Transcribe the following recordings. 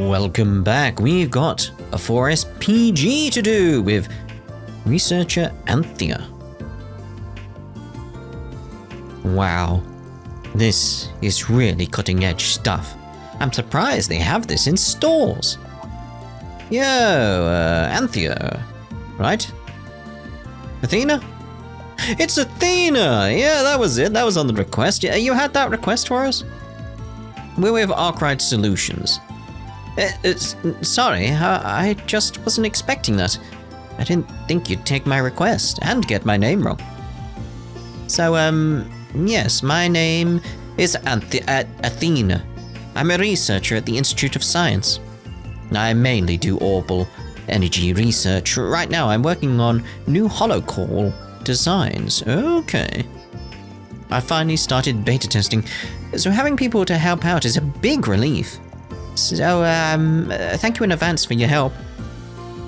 Welcome back. We've got a 4S PG to do with researcher Anthea. Wow, this is really cutting edge stuff. I'm surprised they have this in stores. Yo, Anthea, right? Athena? It's Athena! Yeah, that was it. That was on the request. Yeah, you had that request for us? We're with Arkwright Solutions. Sorry, I just wasn't expecting that. I didn't think you'd take my request and get my name wrong. So, yes, my name is Athena. I'm a researcher at the Institute of Science. I mainly do orbital energy research. Right now, I'm working on new Holo Core designs. Okay. I finally started beta testing, so having people to help out is a big relief. So, thank you in advance for your help.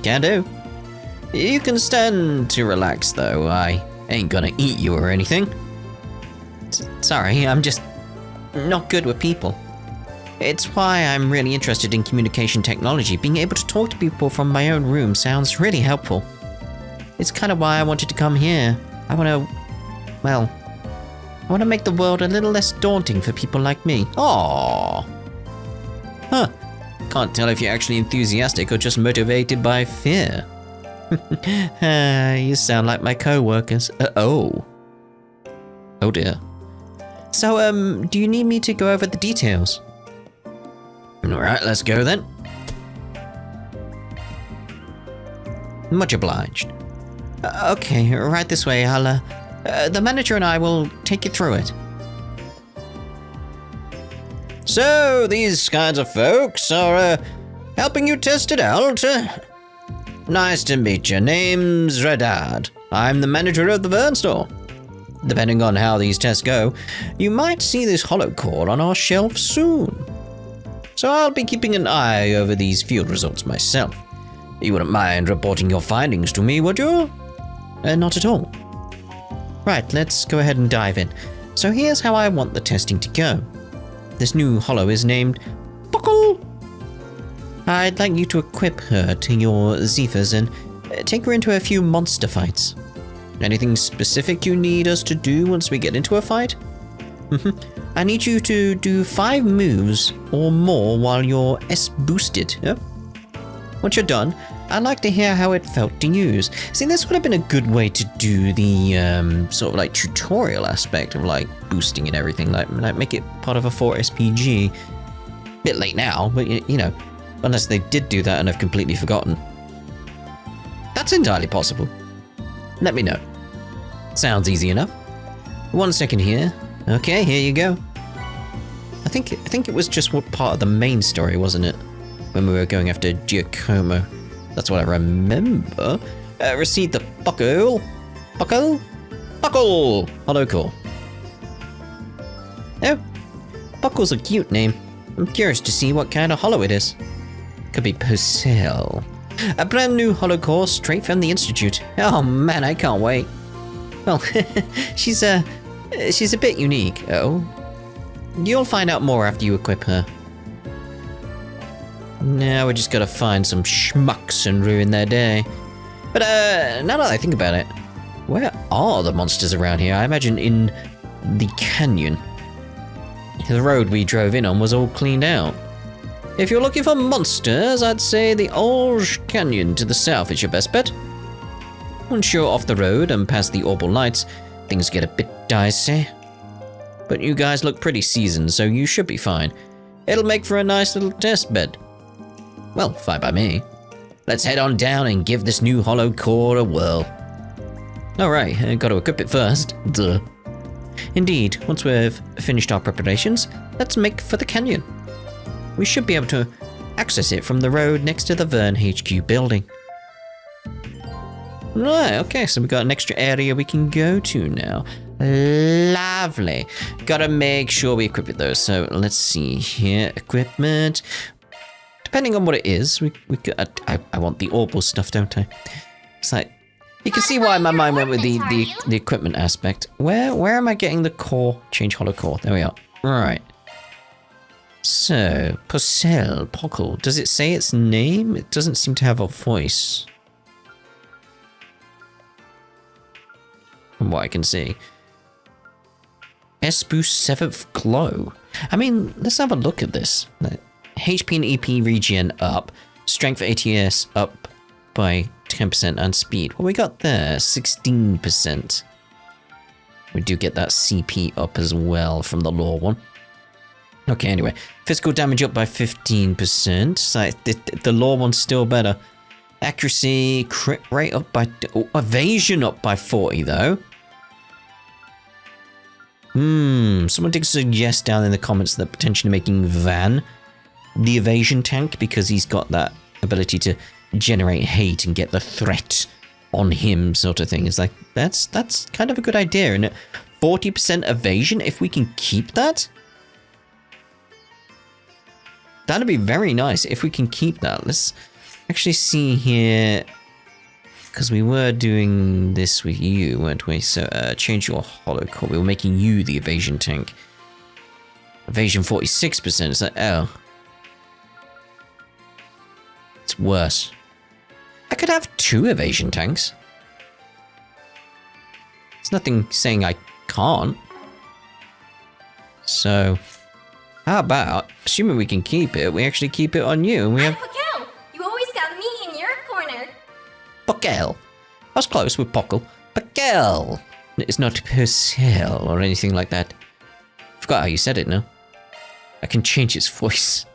Can do. You can stand to relax, though. I ain't gonna eat you or anything. Sorry, I'm just not good with people. It's why I'm really interested in communication technology. Being able to talk to people from my own room sounds really helpful. It's kind of why I wanted to come here. I want to make the world a little less daunting for people like me. Aww. Huh. Can't tell if you're actually enthusiastic or just motivated by fear. You sound like my co-workers. Oh dear. So, do you need me to go over the details? Alright, let's go then. Much obliged. Okay, right this way. The manager and I will take you through it. So, these kinds of folks are, helping you test it out. Nice to meet you. Name's Redard. I'm the manager of the Vern store. Depending on how these tests go, you might see this Holo Core on our shelf soon. So I'll be keeping an eye over these field results myself. You wouldn't mind reporting your findings to me, would you? Not at all. Right, let's go ahead and dive in. So here's how I want the testing to go. This new Holo is named Buckle. I'd like you to equip her to your Zephyrs and take her into a few monster fights. Anything specific you need us to do once we get into a fight? I need you to do 5 moves or more while you're S-boosted. Yep. Once you're done, I'd like to hear how it felt to use. See, this would have been a good way to do the sort of like tutorial aspect of like boosting and everything, like make it part of a 4SPG. Bit late now, but you know, unless they did do that and have completely forgotten. That's entirely possible. Let me know. Sounds easy enough. 1 second here. Okay, here you go. I think it was just what part of the main story, wasn't it? When we were going after Giacomo. That's what I remember. Receive the Buckle. Holo Core. Oh, Buckle's a cute name. I'm curious to see what kind of holo it is. Could be Purcell. A brand new Holo Core straight from the Institute. Oh man, I can't wait. Well, she's a bit unique. Oh, you'll find out more after you equip her. Now we just gotta find some schmucks and ruin their day. But now that I think about it, where are the monsters around here? I imagine in the canyon. The road we drove in on was all cleaned out. If you're looking for monsters, I'd say the Orge Canyon to the south is your best bet. Once you're off the road and past the orbital lights, things get a bit dicey. But you guys look pretty seasoned, so you should be fine. It'll make for a nice little test bed. Well, fine by me. Let's head on down and give this new Holo Core a whirl. Alright, I gotta equip it first. Duh. Indeed, once we've finished our preparations, let's make for the canyon. We should be able to access it from the road next to the Vern HQ building. Right, okay, so we've got an extra area we can go to now. Lovely. Gotta make sure we equip it though, so let's see here. Equipment. Depending on what it is, I want the orbital stuff, don't I? It's like, you can see why my mind went with the equipment aspect. Where am I getting the core? Change Holo Core. There we are. Right. So, Pockle. Does it say its name? It doesn't seem to have a voice. From what I can see. S-Boost 7th Glow. I mean, let's have a look at this. HP and EP regen up. Strength ATS up by 10% and speed. What we got there? 16%. We do get that CP up as well from the lore one. Okay, anyway. Physical damage up by 15%. So the lore one's still better. Accuracy, crit rate up by... Oh, evasion up by 40, though. Someone did suggest down in the comments that potentially making Van the evasion tank because he's got that ability to generate hate and get the threat on him sort of thing. It's like, that's kind of a good idea, and 40% evasion, if we can keep that, that'd be very nice if we can keep that. Let's actually see here, because we were doing this with you, weren't we? So change your Holo Core. We were making you the evasion tank. Evasion 46%. It's like, oh, it's worse. I could have 2 evasion tanks. There's nothing saying I can't. So, how about, assuming we can keep it, we actually keep it on you, and we have... Pockle, you always got me in your corner. Pockle. I was close with Pockle. Pockle. It's not Purcell or anything like that. Forgot how you said it now. I can change its voice.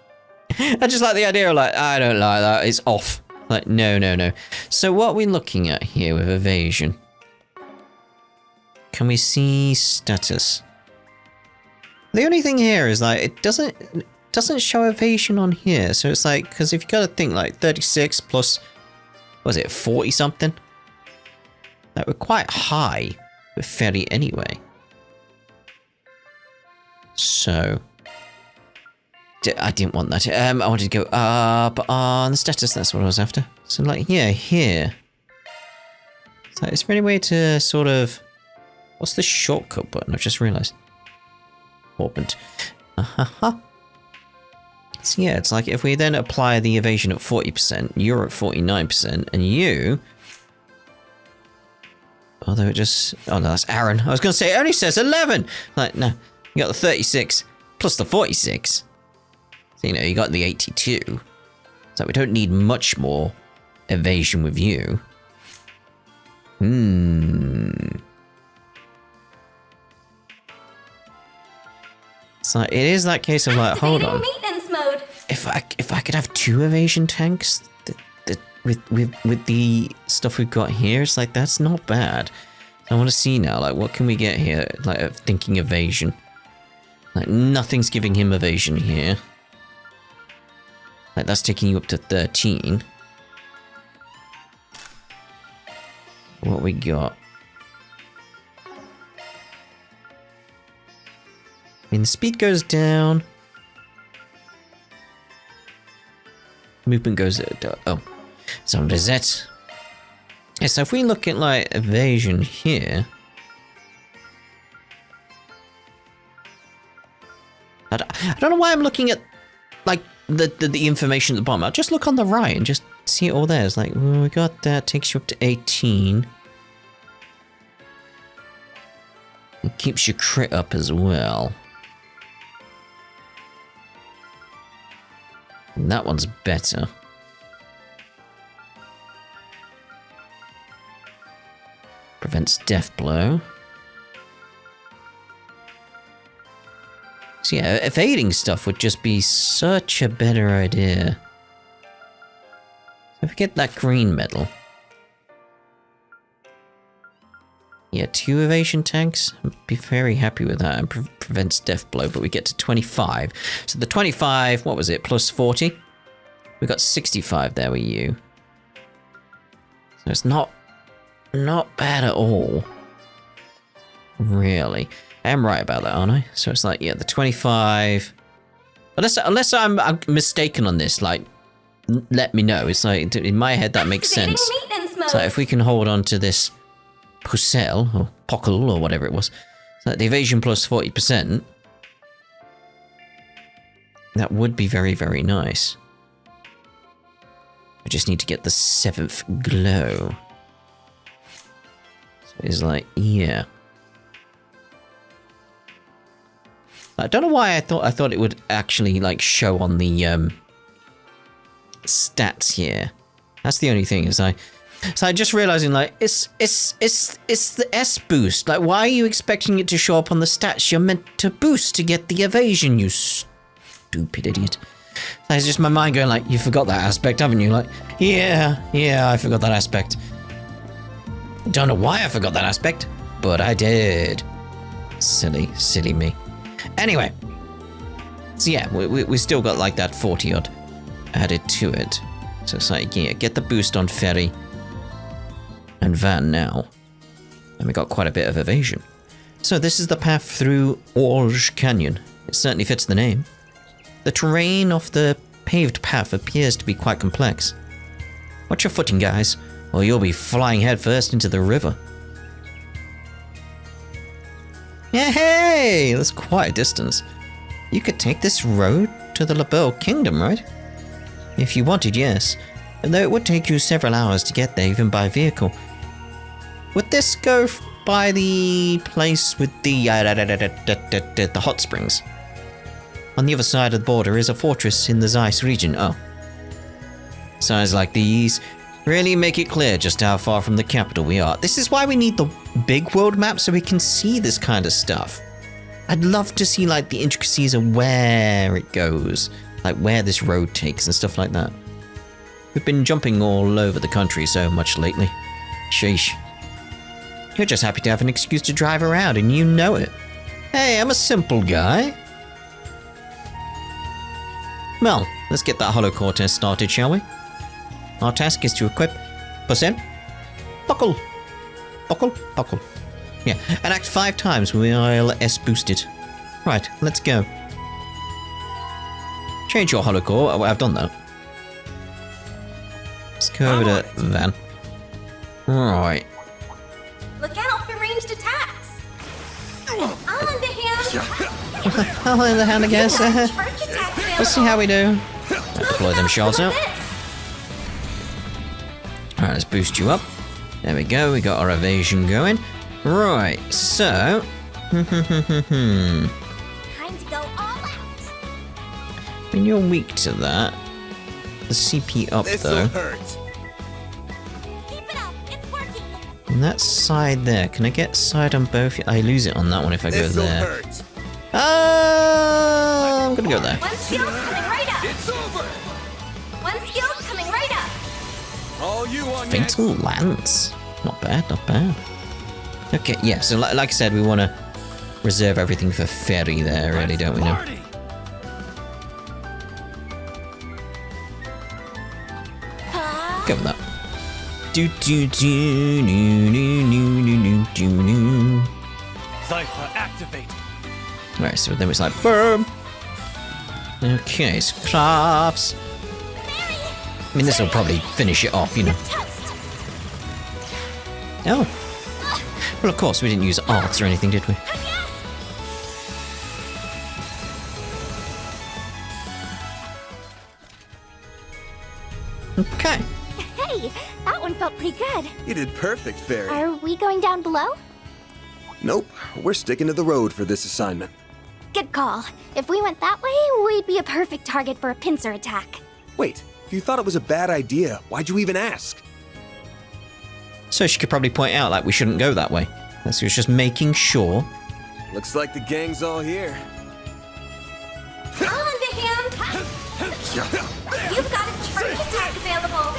I just like the idea of like, I don't like that, it's off. Like, no. So what are we looking at here with evasion? Can we see status? The only thing here is like, it doesn't show evasion on here. So it's like, because if you gotta think like 36 plus, was it 40 something? That were quite high with Ferry anyway. So, I didn't want that. I wanted to go up on the status. That's what I was after. So like here. So is there any way to sort of... What's the shortcut button? I've just realised. Opened. So yeah, it's like if we then apply the evasion at 40%, you're at 49%, and you... Although it just... Oh no, that's Aaron. I was going to say, it only says 11! Like, no. You got the 36 plus the 46. So, you know, you got the 82. So we don't need much more evasion with you. So it is that case of like, hold on. Maintenance mode. If I could have 2 evasion tanks with the stuff we've got here, it's like that's not bad. I want to see now, like what can we get here? Like thinking evasion. Like nothing's giving him evasion here. Like that's taking you up to 13. What we got? I mean, the speed goes down. Movement goes... oh. So does that... Yeah, so if we look at, like, evasion here... I don't know why I'm looking at, like, the information at the bottom. I'll just look on the right and just see it all there. It's like, well, we got that. Takes you up to 18. It keeps your crit up as well. And that one's better. Prevents death blow. So yeah, evading stuff would just be such a better idea. So if we get that green medal. Yeah, 2 evasion tanks. I'd be very happy with that. And prevents death blow, but we get to 25. So the 25, what was it, plus 40? We got 65 there with you. So it's not bad at all. Really. I am right about that, aren't I? So it's like, yeah, the 25... Unless I'm mistaken on this, like, let me know. It's like, in my head, that makes sense. So if we can hold on to this Pucelle, or Pockle, or whatever it was. So the evasion plus 40%. That would be very, very nice. I just need to get the 7th glow. So it's like, yeah. I don't know why I thought it would actually like show on the stats here. That's the only thing is I just realizing like it's the S boost. Like why are you expecting it to show up on the stats? You're meant to boost to get the evasion, you stupid idiot. That's just my mind going like, you forgot that aspect, haven't you? Like, yeah, I forgot that aspect. Don't know why I forgot that aspect, but I did. Silly me. Anyway, so yeah, we still got like that 40 odd added to it. So it's like, yeah, get the boost on Ferry and Van now. And we got quite a bit of evasion. So this is the path through Orge Canyon. It certainly fits the name. The terrain of the paved path appears to be quite complex. Watch your footing, guys, or you'll be flying headfirst into the river. Yeah, hey! That's quite a distance. You could take this road to the LaBelle Kingdom, right? If you wanted, yes. Although it would take you several hours to get there, even by vehicle. Would this go by the place with the hot springs? On the other side of the border is a fortress in the Zeiss region. Oh. Signs like these really make it clear just how far from the capital we are. This is why we need the big world map so we can see this kind of stuff. I'd love to see like the intricacies of where it goes, like where this road takes and stuff like that. We've been jumping all over the country so much lately. Sheesh. You're just happy to have an excuse to drive around and you know it. Hey, I'm a simple guy. Well, let's get that Holo Core test started, shall we? Our task is to equip, push in, buckle, buckle. Yeah, and act 5 times while S boosted. Right, let's go. Change your Holo Core. Oh, I've done that. Let's go over to Van. Right. Look out for ranged attacks. I'll lend a hand. I'll lend a hand, I guess. Charge attack available. Let's see how we do. Deploy them shards out. Alright, let's boost you up. There we go, we got our evasion going. Right, so... Time to go all out. when you're weak to that, the CP up though. Keep it up, it's working. And that side there, can I get side on both? I lose it on that one if I go there. I'm gonna go there. One skill coming right up. It's over. One skill coming right up. All you on Fatal Lance. Not bad, not bad. Okay, yeah, so like I said, we want to reserve everything for Ferry there, really, don't we know? Go with that. Cypher activate. Right, so then it's like boom. Okay, so crafts. I mean, this will probably finish it off, you know. Oh. Well, of course, we didn't use arts or anything, did we? Okay. Hey, that one felt pretty good. You did perfect, Fairy. Are we going down below? Nope, we're sticking to the road for this assignment. Good call. If we went that way, we'd be a perfect target for a pincer attack. Wait, if you thought it was a bad idea, why'd you even ask? So she could probably point out, like, we shouldn't go that way. So it's just making sure. Looks like the gang's all here. I'll lend a hand. You've got a charge attack available.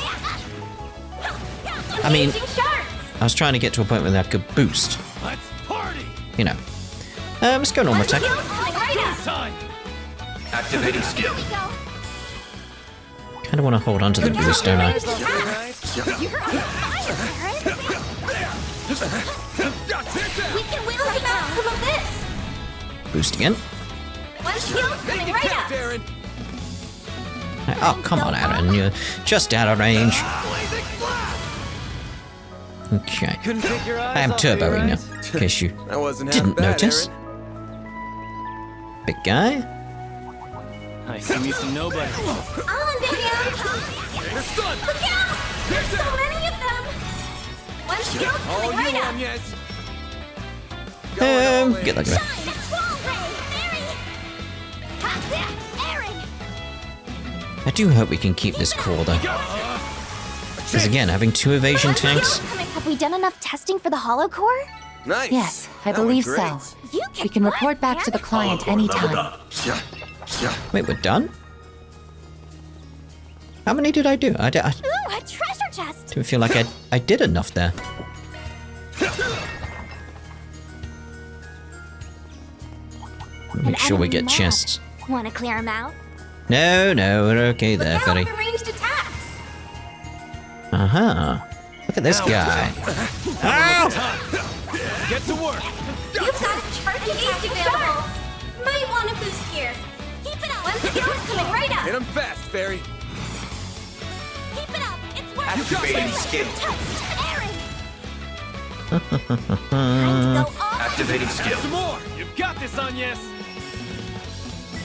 I mean- Engaging sharks. I was trying to get to a point where that could boost. Let's party. You know. Let's go normal One attack. skill coming right up. Time. Activating skill. Here we go. Kind of want to hold on to the boost, don't I? Ranged attacks. You're on fire, Aaron. We can whittle out some of this. Boost again. One skill coming right up. Darren. Oh, come on, Aaron. You're just out of range. Okay. Couldn't take your eyes I am off turboing me, now, right? in case you That wasn't half didn't bad, notice. Aaron. Big guy. I see me some nobody. On to him! They're stunned. Look out! There's so many of them! One skill All coming you right up! on, yes. Going all in. Get that guy. Shine! Wall ray! Airing! I do hope we can keep this core though. Because again, having 2 evasion tanks, Have we done enough testing for the Holo Core? Nice. Yes, I That went believe great. so. You We can report back to the client anytime. wait, we're done? How many did I do? I Ooh, a treasure chest! didn't feel like I did enough there. Make sure we get chests. Want to clear him out? No, we're okay there, Look out Fetty. for ranged attacks! Uh-huh. Look at this guy. Ow! Get to work. You've got a charge attack available! Might want to boost here. Keep it up! One skill's coming right up! Hit him fast, Fairy. Keep it up! It's working! Activating skill. Airing! Time to go all Activating skill. Some more. You've got this on, yes.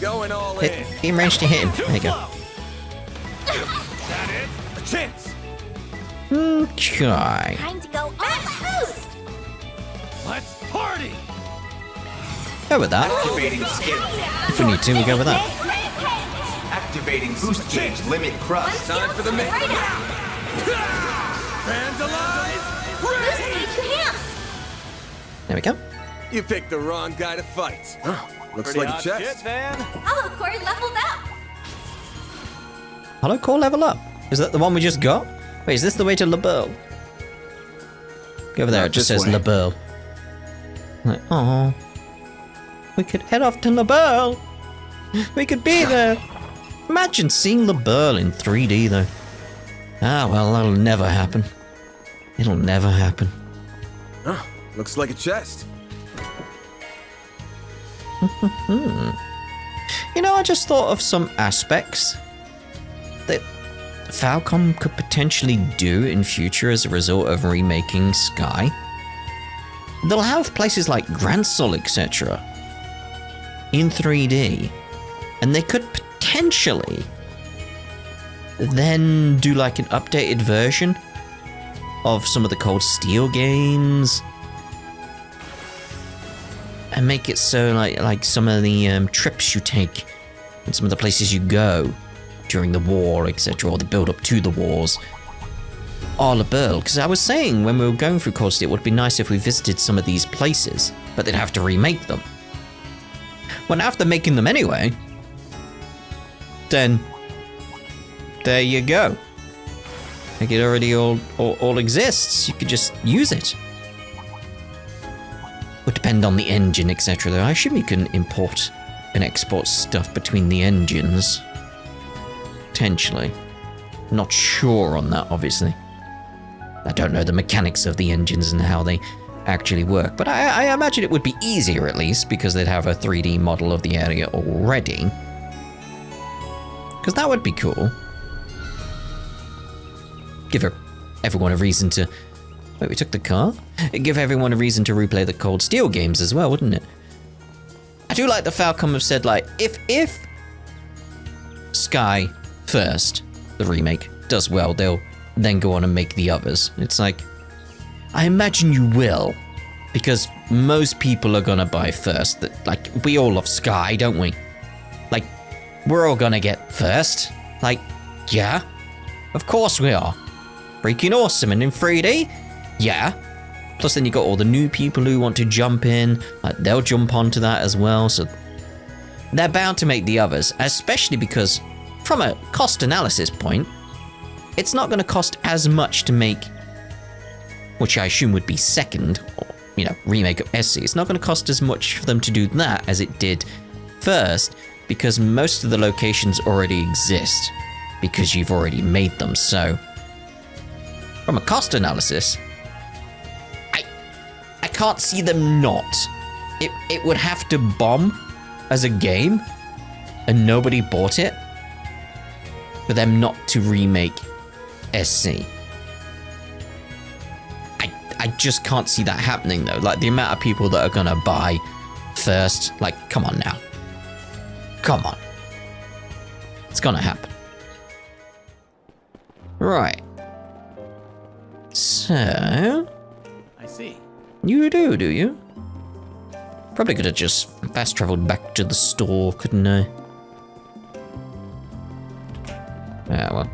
Going all Hit, in. be in range to hit him. There you go. That it? A chance. Okay. Time to go max boost! Let's party. Go with that. Activating skill. If we need to, we go with that. Activating boost gauge limit crush. Time for the main. Right up! Fans alive. Boost gauge enhanced! There we go. You picked the wrong guy to fight. Looks Pretty like a hot chest. shit, man. Holo Core leveled up! Holo Core level up. Is that the one we just got? Wait, is this the way to La Burle? Go over there, Not it just this says way. La Burle. Like, oh, we could head off to La Burle. We could be there. Imagine seeing La Burle in 3D though. Ah, well, that'll never happen. It'll never happen. Looks like a chest. You know, I just thought of some aspects that Falcom could potentially do in future as a result of remaking Sky. They'll have places like Gransol, etc. in 3D, and they could potentially then do like an updated version of some of the Cold Steel games and make it so like some of the trips you take and some of the places you go during the war, etc., or the build up to the wars are La Burle. Because I was saying when we were going through Cold Steel, it would be nice if we visited some of these places, but they'd have to remake them. Well, after making them anyway, then there you go. Like it already all exists. You could just use it. Would depend on the engine, etc. Though I assume you can import and export stuff between the engines. Potentially. Not sure on that, obviously. I don't know the mechanics of the engines and how they actually work, but I imagine it would be easier at least because they'd have a 3D model of the area already. Because that would be cool. Give everyone a reason to... Wait, we took the car? It'd give everyone a reason to replay the Cold Steel games as well, wouldn't it? I do like the Falcom have said, like, if Sky First, the remake, does well, they'll then go on and make the others. It's like, I imagine you will, because most people are gonna buy First. Like, we all love Sky, don't we? Like, we're all gonna get First. Like, yeah, of course we are. Freaking awesome, and in 3D, yeah. Plus then you got all the new people who want to jump in, like they'll jump onto that as well, so they're bound to make the others, especially because from a cost analysis point, it's not going to cost as much to make, which I assume would be second, or, you know, remake of SC. It's not going to cost as much for them to do that as it did first, because most of the locations already exist, because you've already made them, so from a cost analysis, I can't see them not. It would have to bomb as a game and nobody bought it for them not to remake SC. I just can't see that happening though. Like the amount of people that are gonna buy First, like come on now. Come on. It's gonna happen. Right. So... I see. You do you? Probably could have just fast traveled back to the store, couldn't I? Ah, well.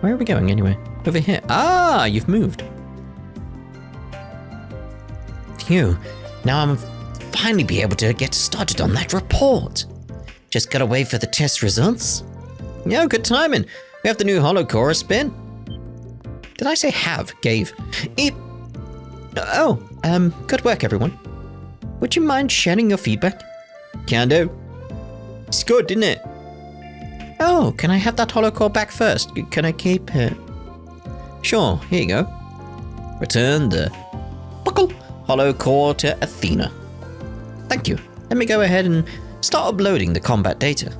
Where are we going anyway? Over here. Ah, you've moved. Phew. Now I'm finally be able to get started on that report. Just gotta wait for the test results. Yeah, good timing. We have the new Holo Core spin. Did I say have? Gave. Oh, good work, everyone. Would you mind sharing your feedback? Can do. It's good, didn't it? Oh, can I have that Holo Core back first? Can I keep it? Sure, here you go. Return the buckle Holo Core to Athena. Thank you. Let me go ahead and start uploading the combat data.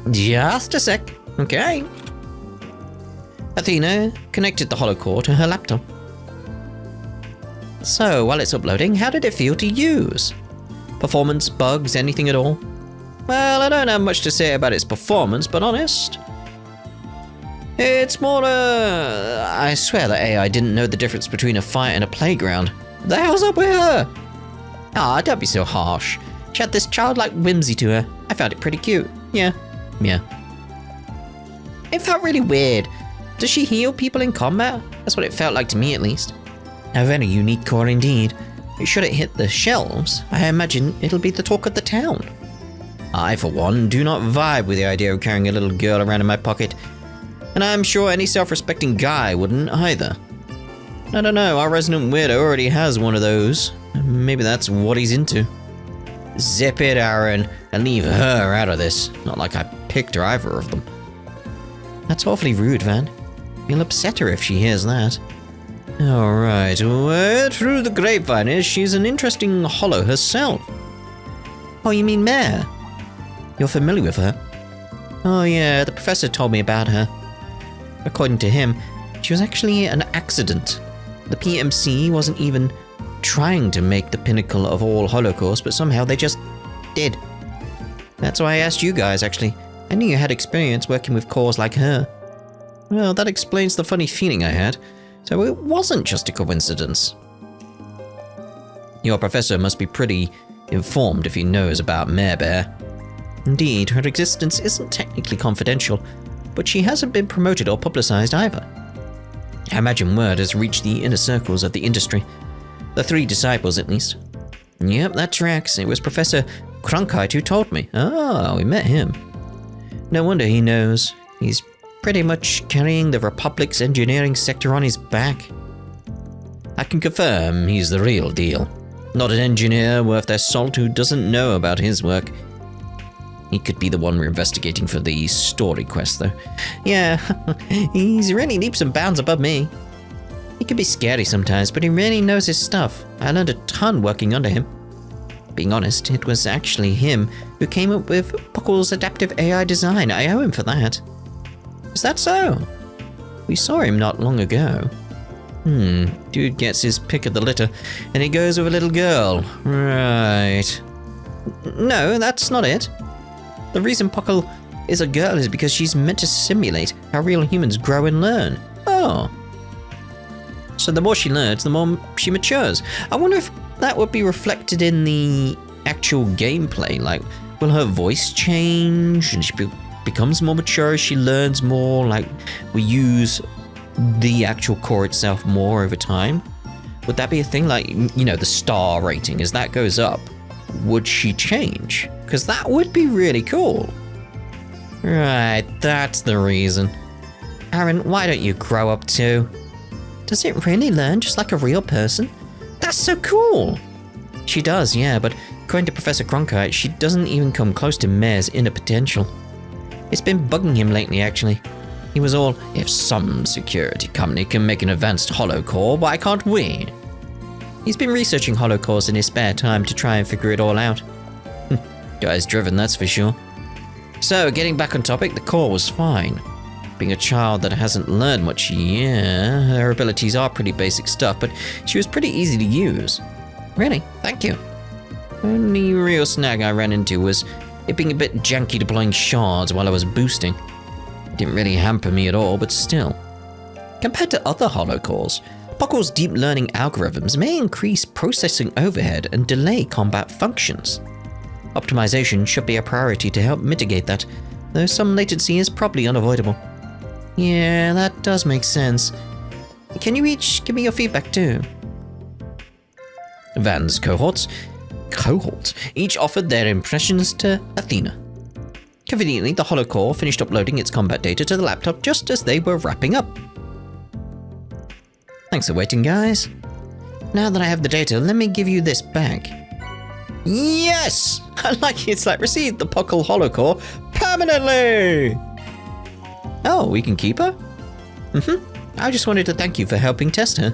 Just a sec. Okay. Athena connected the Holo Core to her laptop. So, while it's uploading, how did it feel to use? Performance, bugs, anything at all? Well, I don't have much to say about its performance, but honest. It's more I swear that AI didn't know the difference between a fight and a playground. The hell's up with her? Ah, don't be so harsh. She had this childlike whimsy to her. I found it pretty cute. Yeah. It felt really weird. Does she heal people in combat? That's what it felt like to me, at least. A very unique core indeed. Should it hit the shelves, I imagine it'll be the talk of the town. I, for one, do not vibe with the idea of carrying a little girl around in my pocket. And I'm sure any self-respecting guy wouldn't either. I don't know, our resident weirdo already has one of those. Maybe that's what he's into. Zip it, Aaron, and leave her out of this. Not like I picked either of them. That's awfully rude, Van. You'll upset her if she hears that. Alright, word through the grapevine is she's an interesting holo herself. Oh, you mean Mare? You're familiar with her? Oh yeah, the professor told me about her. According to him, she was actually an accident. The PMC wasn't even trying to make the pinnacle of all holo cores, but somehow they just did. That's why I asked you guys, actually. I knew you had experience working with cores like her. Well, that explains the funny feeling I had. So it wasn't just a coincidence. Your professor must be pretty informed if he knows about Mare Bear. Indeed, her existence isn't technically confidential, but she hasn't been promoted or publicized either. I imagine word has reached the inner circles of the industry. The 3 disciples, at least. Yep, that tracks. It was Professor Cronkite who told me. Oh, we met him. No wonder he knows. He's pretty much carrying the Republic's engineering sector on his back. I can confirm he's the real deal. Not an engineer worth their salt who doesn't know about his work. He could be the one we're investigating for the story quest, though. Yeah, he's really leaps and bounds above me. He can be scary sometimes, but he really knows his stuff. I learned a ton working under him. Being honest, it was actually him who came up with Puckle's adaptive AI design. I owe him for that. Is that so? We saw him not long ago. Dude gets his pick of the litter, and he goes with a little girl. Right. No, that's not it. The reason Puckle is a girl is because she's meant to simulate how real humans grow and learn. Oh. So the more she learns, the more she matures. I wonder if that would be reflected in the actual gameplay. Like, will her voice change and she becomes more mature as she learns more? Like, we use the actual core itself more over time? Would that be a thing? Like, you know, the star rating, as that goes up, would she change? Because that would be really cool. Right, that's the reason. Aaron, why don't you grow up too? Does it really learn just like a real person? That's so cool! She does, yeah, but according to Professor Cronkite, she doesn't even come close to Mare's inner potential. It's been bugging him lately, actually. He was all, if some security company can make an advanced holo core, why can't we? He's been researching holo cores in his spare time to try and figure it all out. Guy's driven, that's for sure. So, getting back on topic, the core was fine. Being a child that hasn't learned much, yeah, her abilities are pretty basic stuff, but she was pretty easy to use. Really, thank you. Only real snag I ran into was it being a bit janky deploying shards while I was boosting. It didn't really hamper me at all, but still. Compared to other Holo Cores, Puckle's deep learning algorithms may increase processing overhead and delay combat functions. Optimization should be a priority to help mitigate that, though some latency is probably unavoidable. Yeah, that does make sense. Can you each give me your feedback too? Van's cohorts each offered their impressions to Athena. Conveniently, the Holo Core finished uploading its combat data to the laptop just as they were wrapping up. Thanks for waiting, guys. Now that I have the data, let me give you this back. Yes! I like it's like received the Puckle Holo Core permanently! Oh, we can keep her? I just wanted to thank you for helping test her.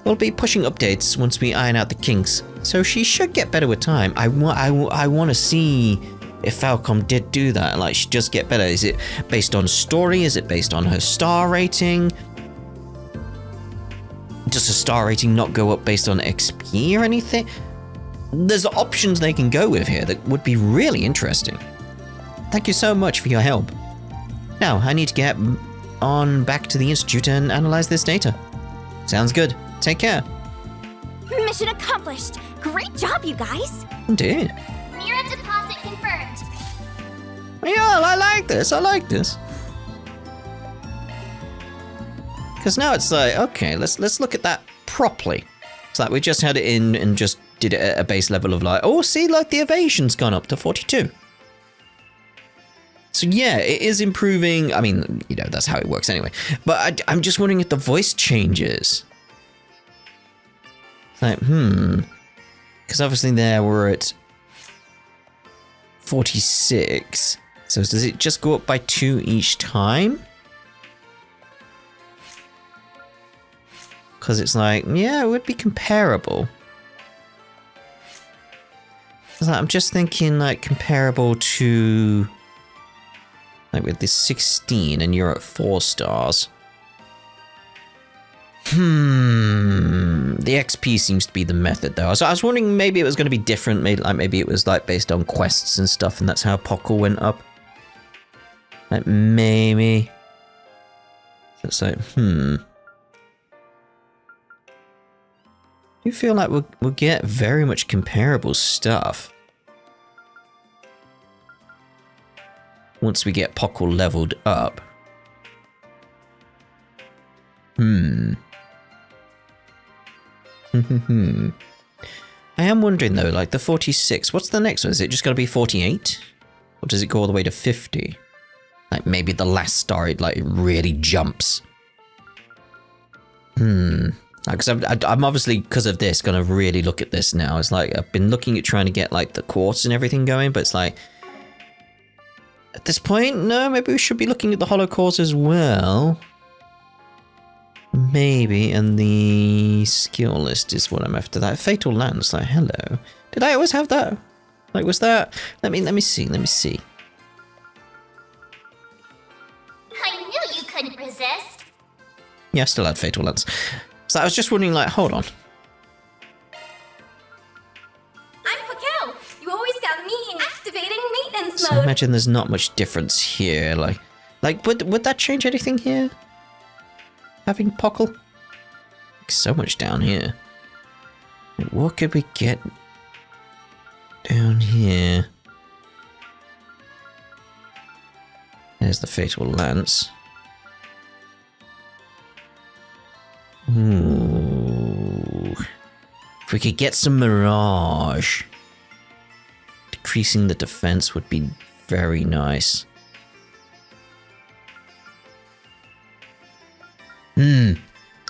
We'll be pushing updates once we iron out the kinks, so she should get better with time. I want to see if Falcom did do that, like she just get better. Is it based on story? Is it based on her star rating? Does her star rating not go up based on XP or anything? There's options they can go with here that would be really interesting. Thank you so much for your help. Now, I need to get on back to the Institute and analyze this data. Sounds good. Take care. Mission accomplished. Great job, you guys. Indeed. Mira deposit confirmed. Yeah, I like this. I like this. Because now it's like, okay, let's look at that properly. It's like we just had it in and just did it at a base level of like, oh, see, like the evasion's gone up to 42. So yeah, it is improving. I mean, you know, that's how it works anyway. But I'm just wondering if the voice changes. Like, because obviously there we're at 46. So does it just go up by 2 each time? Because it's like, yeah, it would be comparable. It's like, I'm just thinking like comparable to like with this 16 and you're at 4 stars. The XP seems to be the method though. So I was wondering maybe it was going to be different. Maybe it was like based on quests and stuff, and that's how Puckle went up. Like maybe. So it's like, Do you feel like we'll get very much comparable stuff once we get Puckle leveled up? I am wondering though, like the 46, what's the next one? Is it just going to be 48? Or does it go all the way to 50? Like maybe the last star, it like really jumps. Because I'm obviously, because of this, going to really look at this now. It's like, I've been looking at trying to get like the quartz and everything going, but it's like, at this point, no, maybe we should be looking at the Holo Cores as well. Maybe, and the skill list is what I'm after. That Fatal Lance, like, hello. Did I always have that? Like, was that? Let me see. I knew you couldn't resist. Yeah, I still had Fatal Lance. So I was just wondering, like, hold on. I'm Pakel. You always got me in activating maintenance So I imagine there's not much difference here. Like, would that change anything here? Having Puckle? Like, so much down here. Like, what could we get down here? There's the Fatal Lance. Ooh. If we could get some Mirage, decreasing the defense would be very nice.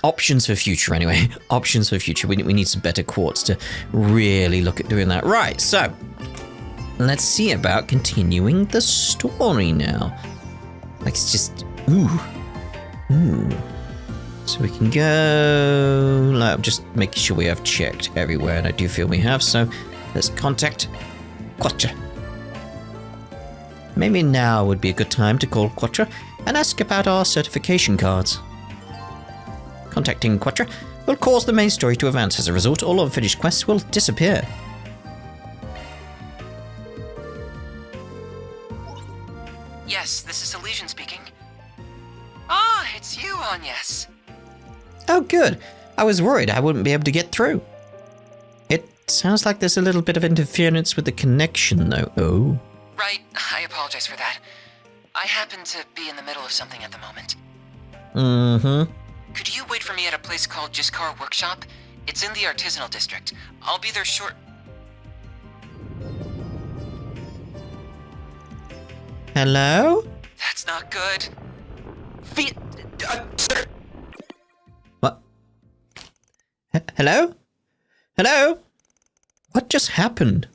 Options for future anyway. Options for future. We need some better quartz to really look at doing that. Right, so let's see about continuing the story now. Like, it's just, ooh. So we can go, like, I'm just making sure we have checked everywhere, and I do feel we have, so let's contact Quatre. Maybe now would be a good time to call Quatre and ask about our certification cards. Contacting Quatre will cause the main story to advance. As a result, all unfinished quests will disappear. Yes, this is Elysian speaking. Ah, it's you, Agnes. Oh, good. I was worried I wouldn't be able to get through. It sounds like there's a little bit of interference with the connection, though. Oh. Right, I apologize for that. I happen to be in the middle of something at the moment. Mm-hmm. Could you wait for me at a place called Jiskar Workshop? It's in the artisanal district. I'll be there short... Hello? That's not good. What? Hello? Hello? What just happened?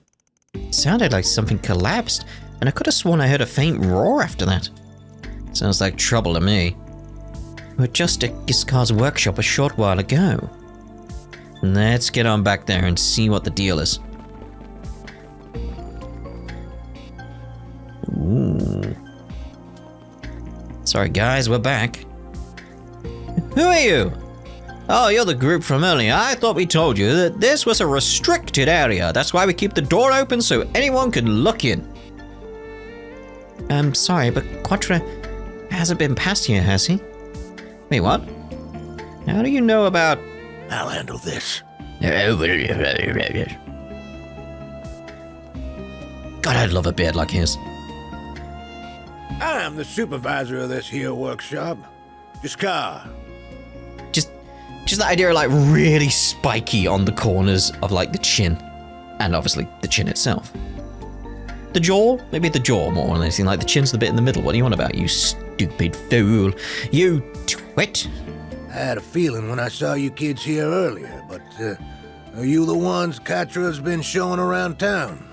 It sounded like something collapsed, and I could have sworn I heard a faint roar after that. Sounds like trouble to me. We were just at Giskar's workshop a short while ago. Let's get on back there and see what the deal is. Ooh. Sorry guys, we're back. Who are you? Oh, you're the group from earlier. I thought we told you that this was a restricted area. That's why we keep the door open so anyone can look in. I'm sorry, but Quatre hasn't been past here, has he? Wait, what? How do you know about... I'll handle this. God, I'd love a beard like his. I'm the supervisor of this here workshop. Jiskar. Just the idea of like really spiky on the corners of like the chin. And obviously the chin itself. The jaw? Maybe the jaw more than anything. Like the chin's the bit in the middle. What do you want about, you stupid fool? You twit. I had a feeling when I saw you kids here earlier, but are you the ones Quatre's been showing around town?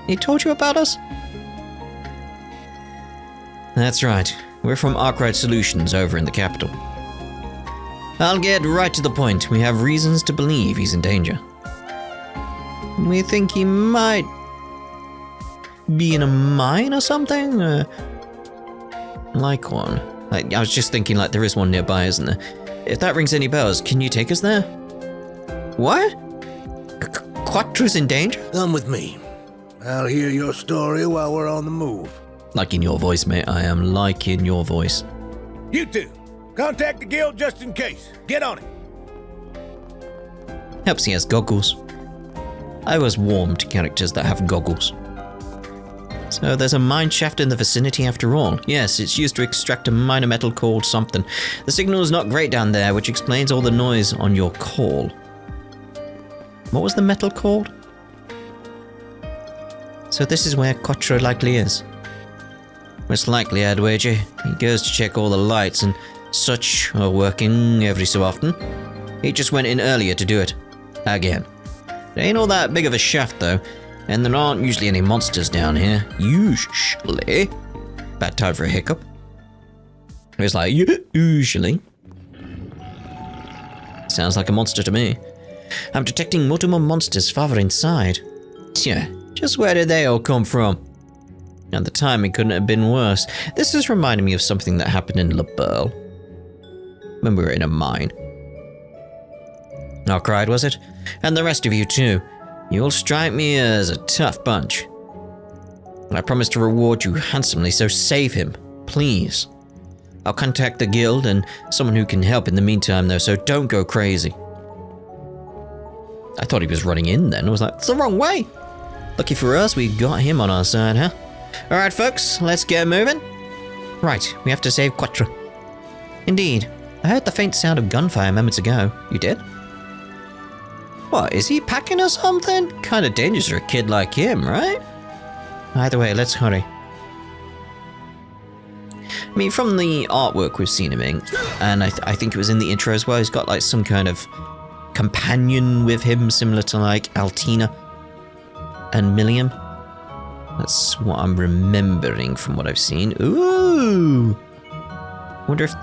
He told you about us? That's right. We're from Arkwright Solutions over in the capital. I'll get right to the point. We have reasons to believe he's in danger. We think he might be in a mine or something? Like one. I was just thinking like there is one nearby, isn't there? If that rings any bells, can you take us there? What? Quatre's in danger? Come with me. I'll hear your story while we're on the move. Liking your voice, mate. I am liking your voice. You two, contact the guild just in case. Get on it. Helps he has goggles. I always warm to characters that have goggles. So there's a mine shaft in the vicinity after all. Yes, it's used to extract a minor metal called something. The signal is not great down there, which explains all the noise on your call. What was the metal called? So this is where Quatre likely is. Most likely, I'd wager. He goes to check all the lights and such are working every so often. He just went in earlier to do it. Again. It ain't all that big of a shaft though, and there aren't usually any monsters down here. Usually. Bad time for a hiccup. It's like, usually. Sounds like a monster to me. I'm detecting multiple monsters farther inside. Yeah, just where did they all come from? At the time, it couldn't have been worse. This is reminding me of something that happened in La Burle. When we were in a mine. Arkwright, was it? And the rest of you too. You'll strike me as a tough bunch. I promise to reward you handsomely, so save him, please. I'll contact the guild and someone who can help in the meantime though, so don't go crazy. I thought he was running in then. I was like, it's the wrong way. Lucky for us, we got him on our side, huh? Alright folks, let's get moving. Right, we have to save Quatre. Indeed. I heard the faint sound of gunfire moments ago. You did? What, is he packing or something? Kinda dangerous for a kid like him, right? Either way, let's hurry. I mean, from the artwork we've seen him in, and I think it was in the intro as well, he's got like some kind of companion with him, similar to like Altina and Milliam. That's what I'm remembering from what I've seen. Ooh! Wonder if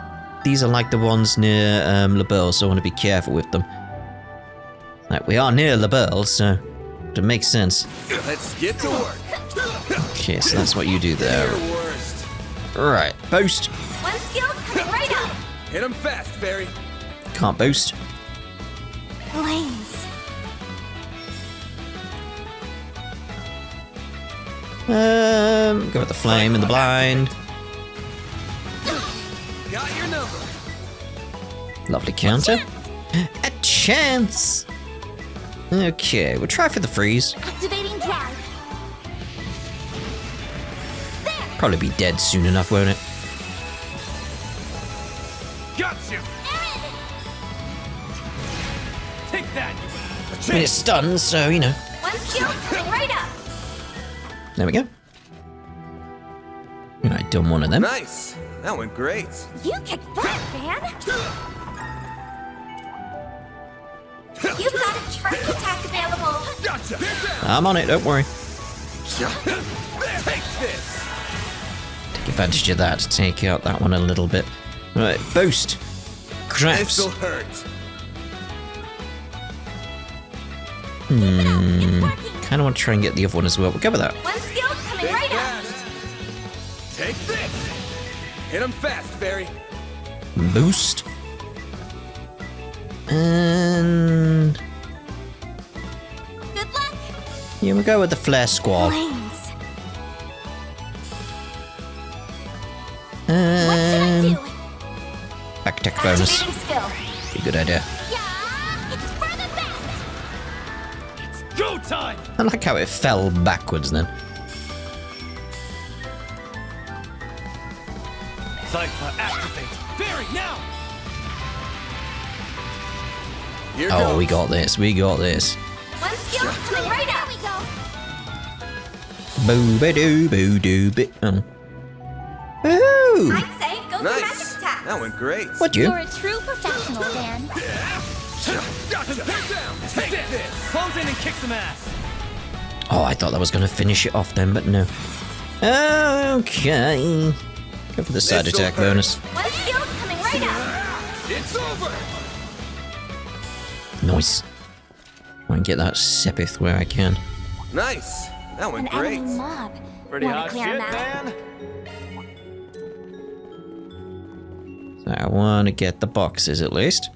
these are like the ones near La Burle, so I want to be careful with them. Like, we are near La Burle, so it makes sense. Let's get to work. Okay, so that's what you do there. Right, boost. One skill coming right up. Hit him fast, Barry. Can't boost. Blaze. Go with the flame and the blind. Got your number. Lovely counter. A chance! Okay, we'll try for the freeze. Activating drive. Probably be dead soon enough, won't it? Got you. Take that. I mean, it's stunned, so, you know. One skill coming right up. There we go. Alright, done one of them. Nice. That went great. You kicked butt, man. You've got a charge attack available. Gotcha. I'm on it, don't worry. Take this. Take advantage of that to take out that one a little bit. Right, boost. Craps. This'll hurt. Kind of want to try and get the other one as well. We'll go with that. One skill coming Think right up. fast. Take this. Hit him fast, Barry. Boost. And Good luck. yeah, we'll go with the flare squad. Flames. What should I And do? back attack bonus. Activating skill. Be a good idea. Yeah, it's for the best. Go time. I like how it fell backwards then. Cypher activate. Barry now. Here Oh, goes. we got this. We got this. One skill coming right up. There we go. Boo ba doo boo doo bit. Oh. Ooh. I'd say go for magic Nice. attacks. That went great. Would you? You're a true professional, Dan. Gotcha. Take this. Close in and kick some ass. Oh, I thought that was going to finish it off then, but no. Okay. Go for the side This'll attack hurt. bonus. One skill coming right up. It's over. Nice. Try and get that Sepith where I can. Nice. That An went great. enemy mob. Pretty Wanna hot clear shit, him out? man. So I want to get the boxes at least.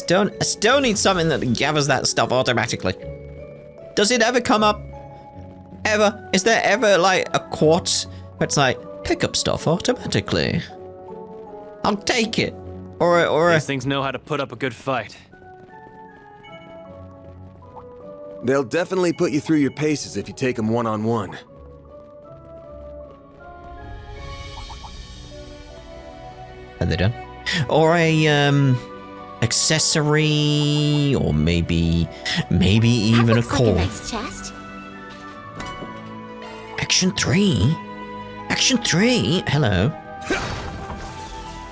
I still need something that gathers that stuff automatically. Does it ever come up? Ever? Is there ever like a quartz where it's like, pick up stuff automatically? I'll take it. Or a These things know how to put up a good fight. They'll definitely put you through your paces if you take them one-on-one. Are they done? Or a accessory, or maybe even a Looks like core. a nice chest. Action 3? Action 3? Hello.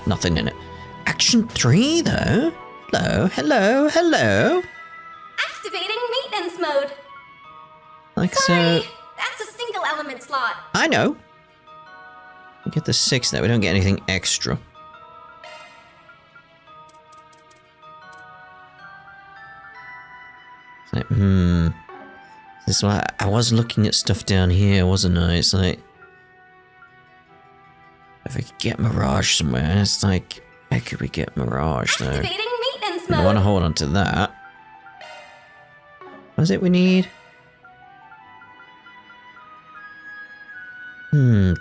Nothing in it. Action 3 though? Hello. Activating maintenance mode. Like Sorry, so. that's a single element slot. I know. We get the 6 there, we don't get anything extra. It's like, This is why I was looking at stuff down here, wasn't I? It's like, if I could get Mirage somewhere, it's like, where could we get Mirage though? Activating maintenance I want to mode. hold on to that. What is it we need?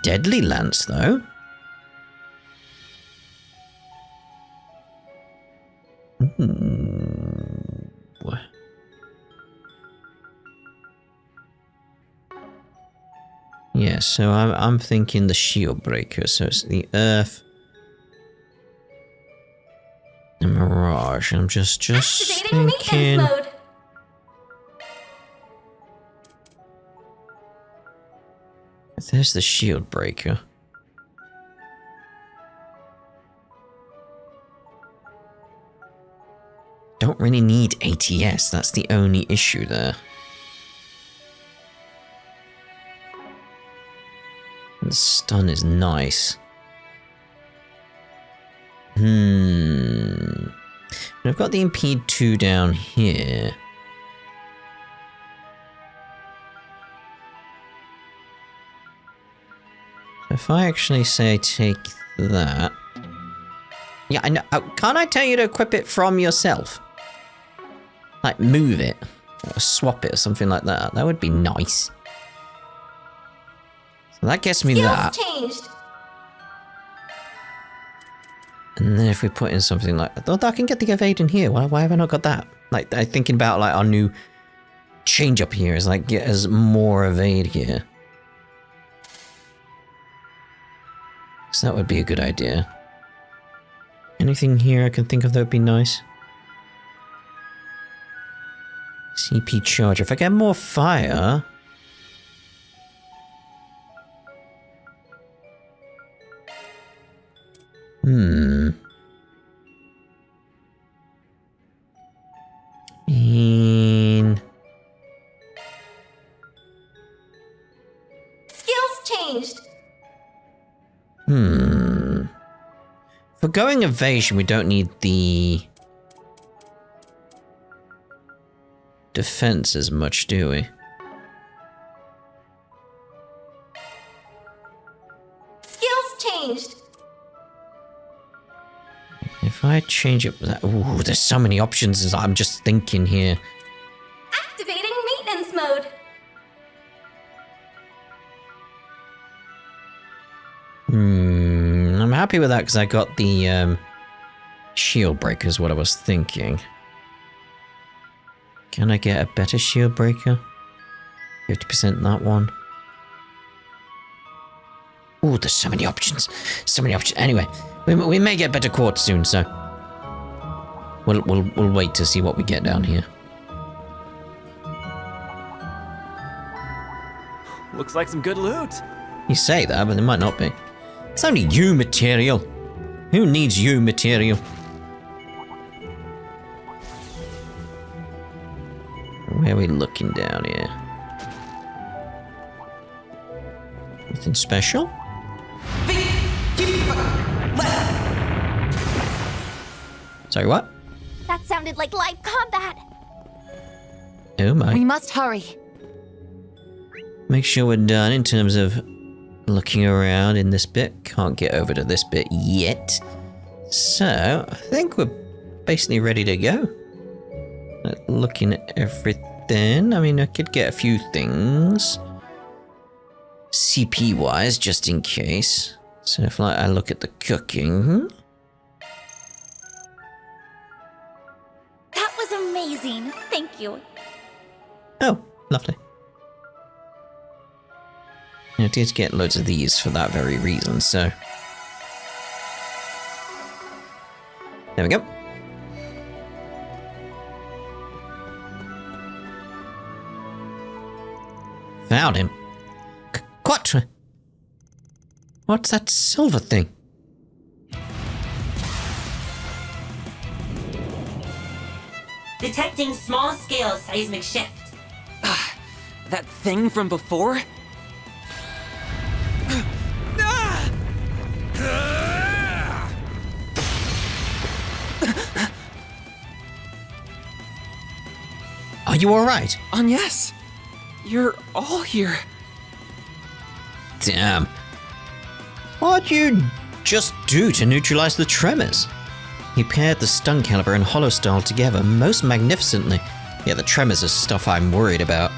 Deadly Lance though. What? Yeah, so I'm thinking the shield breaker, so it's the earth and Mirage. I'm just Activating thinking. maintenance mode. There's the shield breaker. Don't really need ATS, that's the only issue there. And the stun is nice. And I've got the impede 2 down here. If I actually say take that... Yeah, I know. Can't I tell you to equip it from yourself? Like, move it. Swap it or something like that. That would be nice. So that gets me that. Changed. And then if we put in something like... I thought I can get the evade in here. Why have I not got that? Like, I'm thinking about like our new change up here is like get us more evade here. So that would be a good idea. Anything here I can think of that would be nice? CP charger. If I get more fire... Skills changed. For going evasion, we don't need the defense as much, do we? Skills changed. If I change it, ooh, there's so many options as I'm just thinking here. Activating maintenance mode. I'm happy with that because I got the shield breaker is what I was thinking. Can I get a better shield breaker? 50% that one. Ooh, there's so many options. So many options. Anyway, we may get better quartz soon, so we'll wait to see what we get down here. Looks like some good loot. You say that, but it might not be. It's only you material. Who needs you material? Where are we looking down here? Anything special? Sorry, what? That sounded like live combat. Oh my. We must hurry. Make sure we're done in terms of looking around in this bit. Can't get over to this bit yet. So, I think we're basically ready to go. Looking at everything. I mean, I could get a few things. CP-wise, just in case. So if like, I look at the cooking... That was amazing. Thank you. Oh, lovely. I did get loads of these for that very reason, so... There we go. Found him. Quatre! What's that silver thing? Detecting small-scale seismic shift. That thing from before? Are you alright? Yes. You're all here. Damn. What'd you just do to neutralize the tremors? He paired the stun caliber and holo style together most magnificently. Yeah, the tremors are stuff I'm worried about.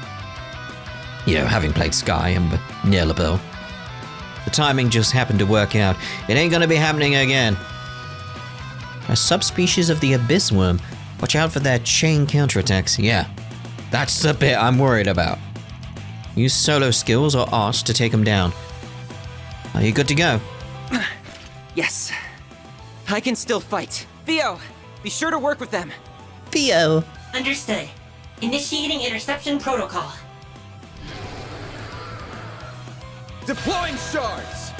You know, having played Sky and Nearlabel. The timing just happened to work out. It ain't gonna be happening again. A subspecies of the abyss worm. Watch out for their chain counterattacks. Yeah, that's the bit I'm worried about. Use solo skills or art to take them down. Are you good to go? Yes. I can still fight. Theo, be sure to work with them. Theo. Understood. Initiating interception protocol. Deploying shards!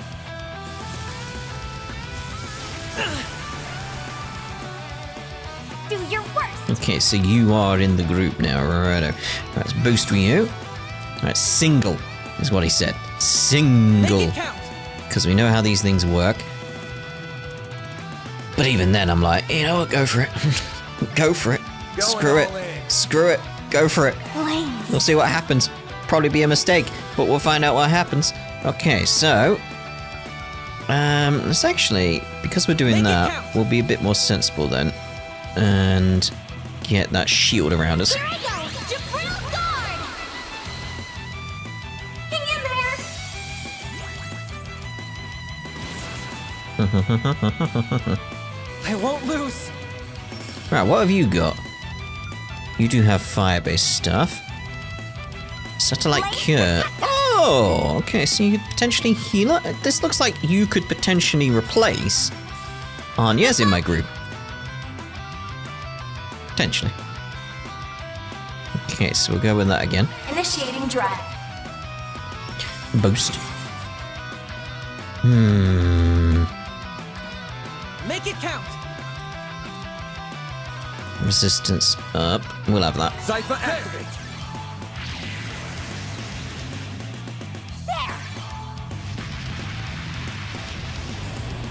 Do your worst. Okay, so you are in the group now, righto. Let's boost with you. Alright, single is what he said. Single. Make it count. Because we know how these things work. But even then, I'm like, you know what, go for it. Go for it. Screw it. Screw it. Go for it. Flames. We'll see what happens. Probably be a mistake, but we'll find out what happens. Okay, so... let's actually, because we're doing that, we'll be a bit more sensible then. And get that shield around us. Here I go. I won't lose. Right, what have you got? You do have fire-based stuff. Satellite cure. Oh, okay, so you could potentially heal it? This looks like you could potentially replace Anya's in my group. Potentially. Okay, so we'll go with that again. Initiating drive. Boost. Make it count. Resistance up. We'll have that. Cypher activate.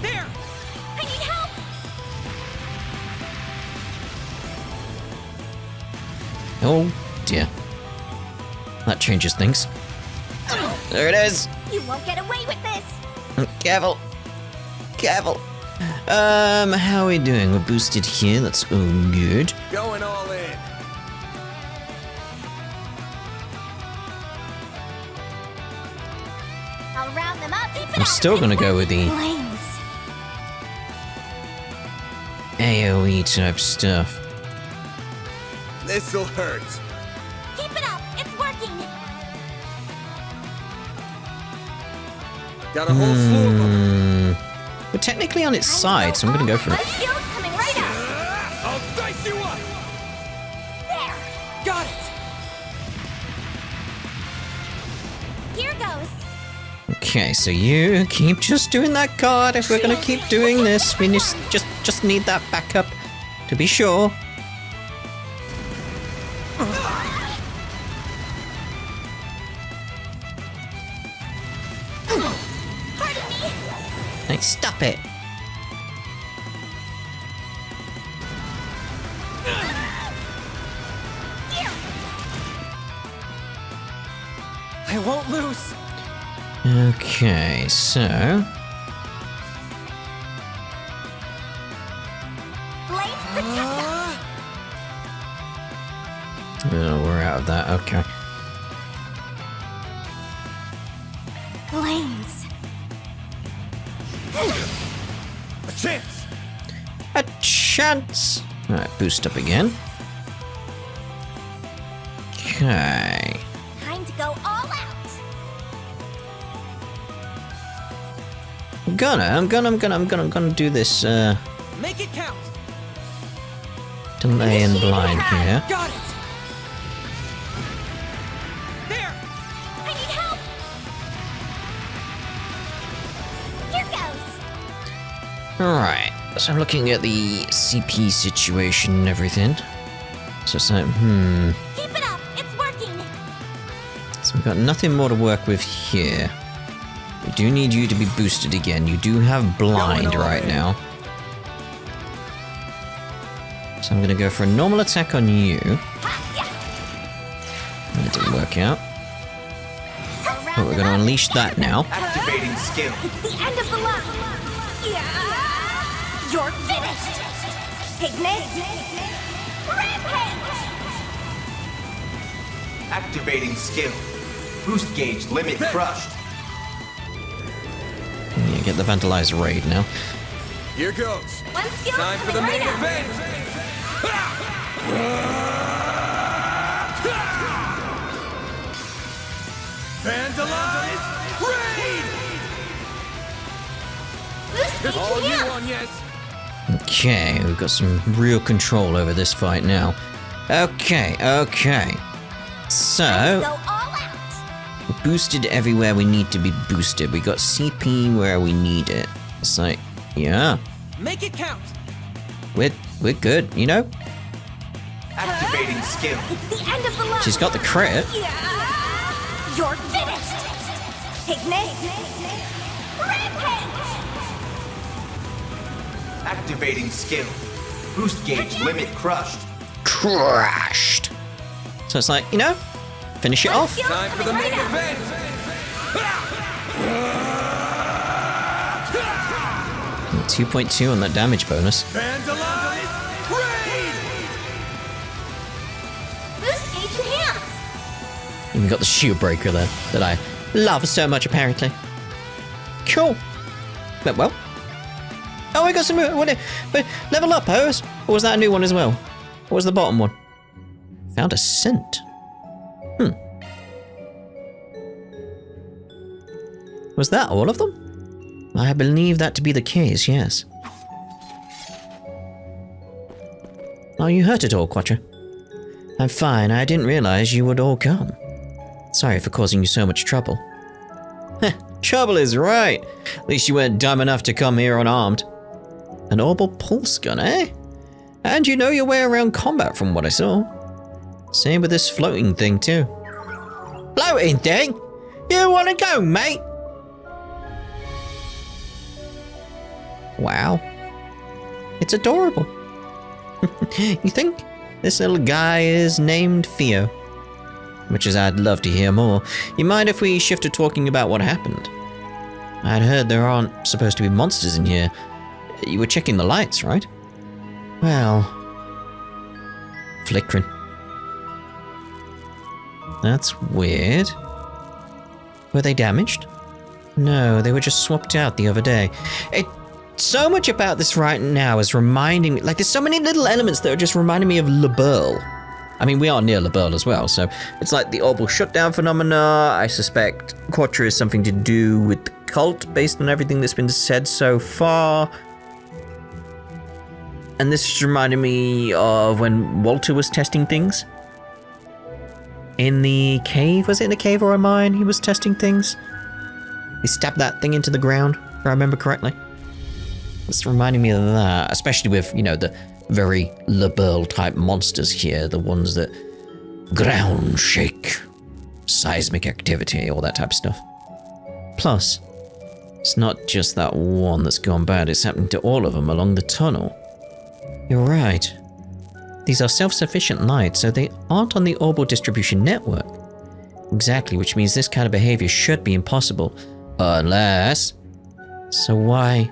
There. I need help. Oh dear. That changes things. There it is. You won't get away with this. Careful. Careful. How are we doing? We're boosted here. That's all good. Going all in. I'll round them up. Keep it I'm up. still gonna go with the Flames. AoE type stuff. This'll hurt. Keep it up. It's working. Got a whole slew of them. We're technically on its side, so I'm gonna go for My it. skill's coming right up. I'll dice you up. There. Got it. Here goes. Okay, so you keep just doing that card. If we're gonna keep doing this, we just need that backup to be sure. Pardon me. Hey, stop it. I won't lose. Okay, so Blades protect us. oh, we're out of that. Okay. Flames. A chance. A chance. All right, boost up again. Okay. Time to go all out. I'm gonna do this Make it count. delay and blind here. Got it. There. I need help. Here goes. Alright, so I'm looking at the CP situation and everything. So it's like, Keep it up. It's working. So we've got nothing more to work with here. We do need you to be boosted again. You do have blind right now. So I'm gonna go for a normal attack on you. That didn't work out. But we're gonna unleash that now. Activating skill. It's the end of the line. Yeah. You're finished. Ignis. Rampage. Activating skill. Boost gauge limit crushed. Yeah, get the Vandalizer raid now. Here goes. One skill Time for the coming main right up. event. Vandalize raid. Boost All you HPS. on, yes. Okay, we've got some real control over this fight now. Okay. So, Go all out. boosted everywhere we need to be boosted. We got CP where we need it. It's like, yeah, Make it count. we're good, you know? Activating skill. It's the end of the line. She's got the crit. Yeah. You're finished. Ignis. Rampage. Activating skill. Boost gauge limit crushed. Crashed. So it's like, you know, finish it One off. skill Time for the coming main right up. event. 2.2 on that damage bonus. Vandalize raid. Boost gauge enhanced. Even got the shield breaker there that I love so much apparently. Cool. But well, Oh, I got some. Level up, Hose. Or was that a new one as well? What was the bottom one? Found a scent. Was that all of them? I believe that to be the case, yes. Are you hurt at all, Quatre? I'm fine. I didn't realize you would all come. Sorry for causing you so much trouble. Trouble is right. At least you weren't dumb enough to come here unarmed. An orbital pulse gun, eh? And you know your way around combat from what I saw. Same with this floating thing, too. Floating thing? You wanna go, mate? Wow. It's adorable. You think? This little guy is named Theo. Which is I'd love to hear more. You mind if we shift to talking about what happened? I'd heard there aren't supposed to be monsters in here. You were checking the lights, right? Well... flickering. That's weird. Were they damaged? No, they were just swapped out the other day. So much about this right now is reminding me... like, there's so many little elements that are just reminding me of Le Burle. I mean, we are near Le Burle as well, so it's like the orbital shutdown phenomena. I suspect Quatre is something to do with the cult based on everything that's been said so far. And this is reminding me of when Walter was testing things. In the cave, was it in the cave or a mine he was testing things? He stabbed that thing into the ground, if I remember correctly. It's reminding me of that, especially with, you know, the very Le Burle type monsters here, the ones that ground shake, seismic activity, all that type of stuff. Plus, it's not just that one that's gone bad, it's happening to all of them along the tunnel. You're right. These are self-sufficient lights, so they aren't on the orbital distribution network. Exactly, which means this kind of behavior should be impossible. Unless... so why...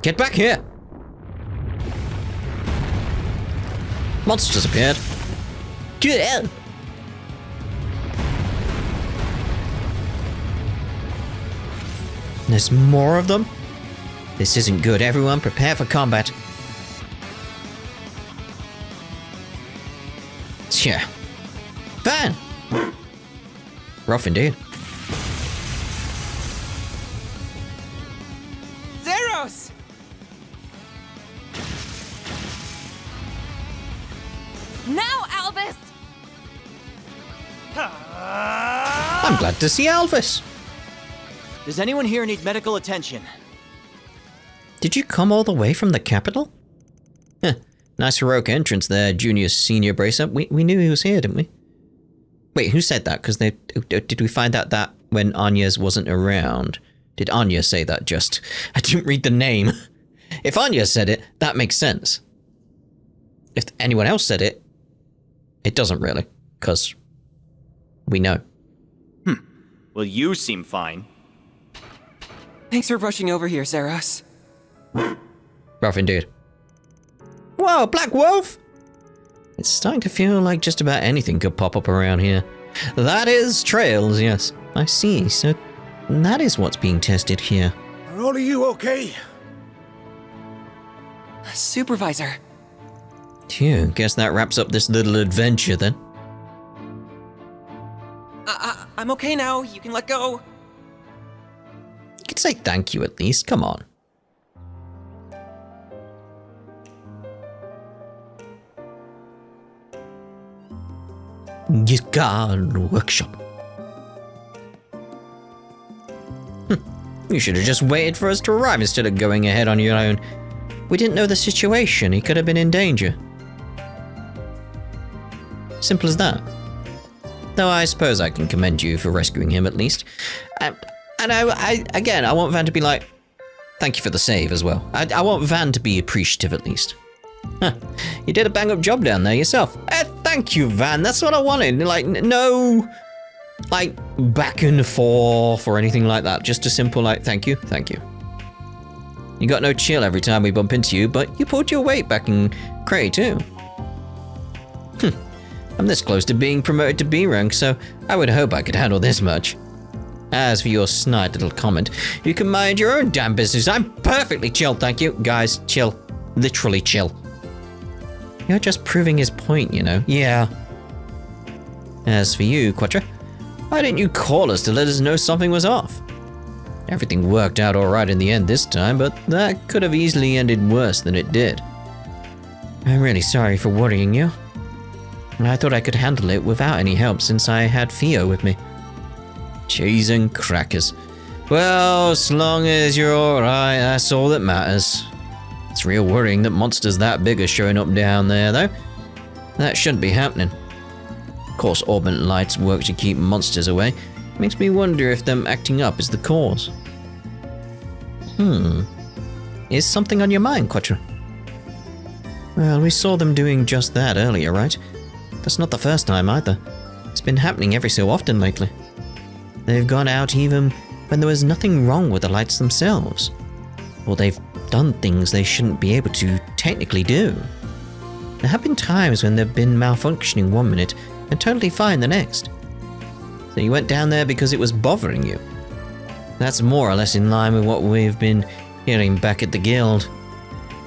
Get back here! Monsters appeared. Yeah. There's more of them? This isn't good. Everyone, prepare for combat. Yeah. Van! Rough indeed. Zeros! Now, Alvis! I'm glad to see Alvis. Does anyone here need medical attention? Did you come all the way from the capital? Huh. Nice heroic entrance there, Junior Senior Bracer. We knew he was here, didn't we? Wait, who said that? Because did we find out that when Anya's wasn't around? Did Anya say that just? I didn't read the name. If Anya said it, that makes sense. If anyone else said it, it doesn't really, because we know. Well, you seem fine. Thanks for rushing over here, Zeros. Rough indeed. Whoa, Black Wolf! It's starting to feel like just about anything could pop up around here. That is trails, yes. I see, so that is what's being tested here. Are all of you okay? Supervisor. Phew, guess that wraps up this little adventure then. I'm okay now. You can let go. You could say thank you at least, come on. Guard workshop. You should have just waited for us to arrive instead of going ahead on your own. We didn't know the situation. He could have been in danger. Simple as that. Though I suppose I can commend you for rescuing him at least. And I want Van to be like, thank you for the save as well. I want Van to be appreciative at least. Huh. You did a bang-up job down there yourself. Thank you, Van. That's what I wanted. Like, no, like, back and forth or anything like that. Just a simple, like, thank you, thank you. You got no chill every time we bump into you, but you pulled your weight back in Cray, too. I'm this close to being promoted to B rank, so I would hope I could handle this much. As for your snide little comment, you can mind your own damn business. I'm perfectly chill, thank you. Guys, chill. Literally chill. You're just proving his point, you know. Yeah. As for you, Quatre, why didn't you call us to let us know something was off? Everything worked out alright in the end this time, but that could have easily ended worse than it did. I'm really sorry for worrying you. I thought I could handle it without any help since I had Theo with me. Cheese and crackers. Well, as long as you're alright, that's all that matters. It's real worrying that monsters that big are showing up down there, though. That shouldn't be happening. Of course, orbit lights work to keep monsters away. Makes me wonder if them acting up is the cause. Is something on your mind, Quatre? Well, we saw them doing just that earlier, right? That's not the first time either. It's been happening every so often lately. They've gone out even when there was nothing wrong with the lights themselves. Or they've done things they shouldn't be able to technically do. There have been times when they've been malfunctioning one minute and totally fine the next. So you went down there because it was bothering you. That's more or less in line with what we've been hearing back at the guild.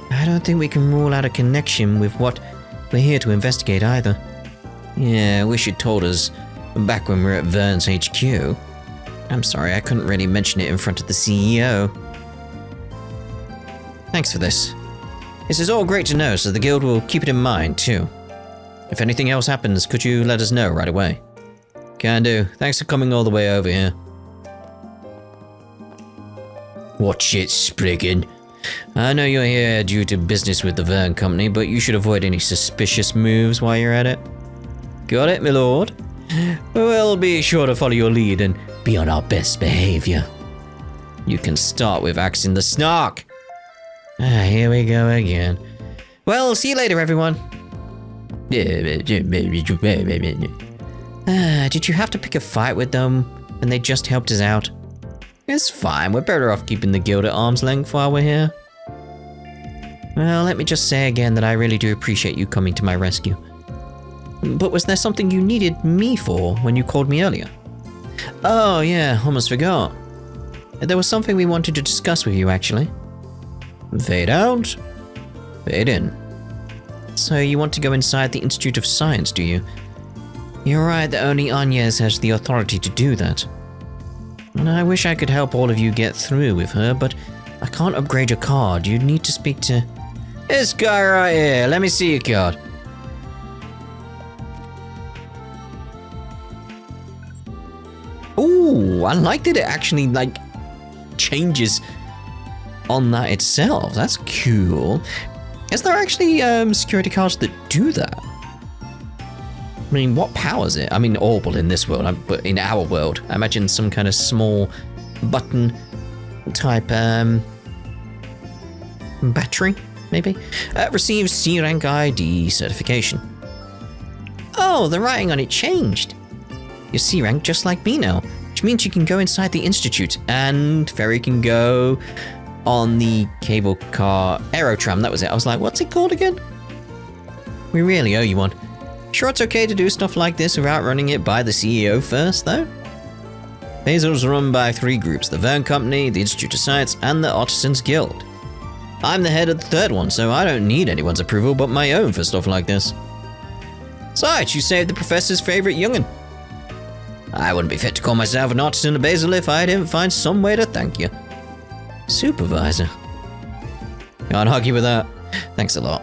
I don't think we can rule out a connection with what we're here to investigate either. Yeah, I wish you'd told us back when we were at Vern's HQ. I'm sorry, I couldn't really mention it in front of the CEO. Thanks for this. This is all great to know, so the guild will keep it in mind, too. If anything else happens, could you let us know right away? Can do. Thanks for coming all the way over here. Watch it, Spriggan. I know you're here due to business with the Vern Company, but you should avoid any suspicious moves while you're at it. Got it, my lord? We'll be sure to follow your lead and be on our best behavior. You can start with axing the snark. Here we go again. Well, see you later, everyone. Did you have to pick a fight with them when they just helped us out? It's fine, we're better off keeping the guild at arm's length while we're here. Well, let me just say again that I really do appreciate you coming to my rescue. But was there something you needed me for when you called me earlier? Oh yeah, almost forgot. There was something we wanted to discuss with you, actually. Fade out, fade in. So you want to go inside the Institute of Science, do you? You're right that only Agnes has the authority to do that. And I wish I could help all of you get through with her, but I can't upgrade your card. You'd need to speak to... This guy right here, let me see your card. Ooh, I like that it actually, like, changes on that itself. That's cool. Is there actually security cards that do that? I mean, what powers it? I mean, Orbital in this world, but in our world, I imagine some kind of small button type battery, maybe? Receives C rank ID certification. Oh, the writing on it changed. You're C rank just like me now, which means you can go inside the Institute, and Ferry can go on the cable car Aerotram. That was it. I was like, what's it called again? We really owe you one. Sure it's okay to do stuff like this without running it by the CEO first, though? Basil's run by 3 groups, the Vern Company, the Institute of Science, and the Artisans Guild. I'm the head of the 3rd one, so I don't need anyone's approval but my own for stuff like this. Besides, you saved the professor's favourite young'un. I wouldn't be fit to call myself an artisan of Basil if I didn't find some way to thank you. Supervisor. Can't argue with that. Thanks a lot.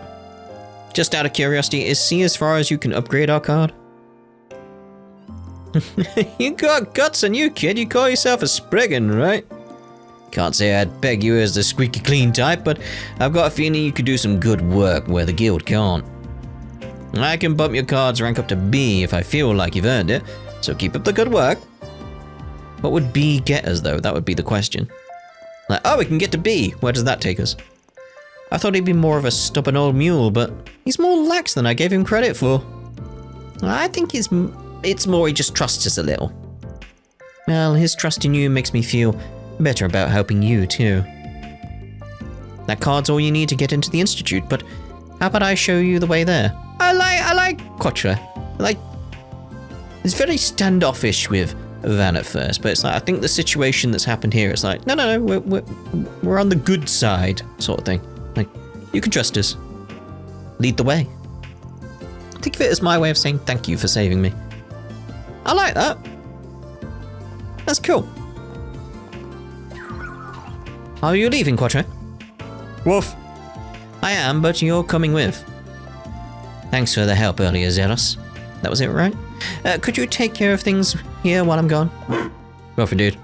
Just out of curiosity, is C as far as you can upgrade our card? You got guts on you, kid. You call yourself a Spriggan, right? Can't say I'd peg you as the squeaky clean type, but I've got a feeling you could do some good work where the guild can't. I can bump your card's rank up to B if I feel like you've earned it, so keep up the good work. What would B get us, though? That would be the question. Like, oh, we can get to B. Where does that take us? I thought he'd be more of a stubborn old mule, but he's more lax than I gave him credit for. I think it's more he just trusts us a little. Well, his trust in you makes me feel better about helping you, too. That card's all you need to get into the Institute, but how about I show you the way there? I like Quatre. It's very standoffish with van at first, but it's like I think the situation that's happened here is like no, we're on the good side sort of thing. Like you can trust us. Lead the way. Think of it as my way of saying thank you for saving me. I like that. That's cool. Are you leaving, Quatre? Woof. I am, but you're coming with. Thanks for the help earlier, Zeros. That was it, right? Could you take care of things here while I'm gone? Go for dude.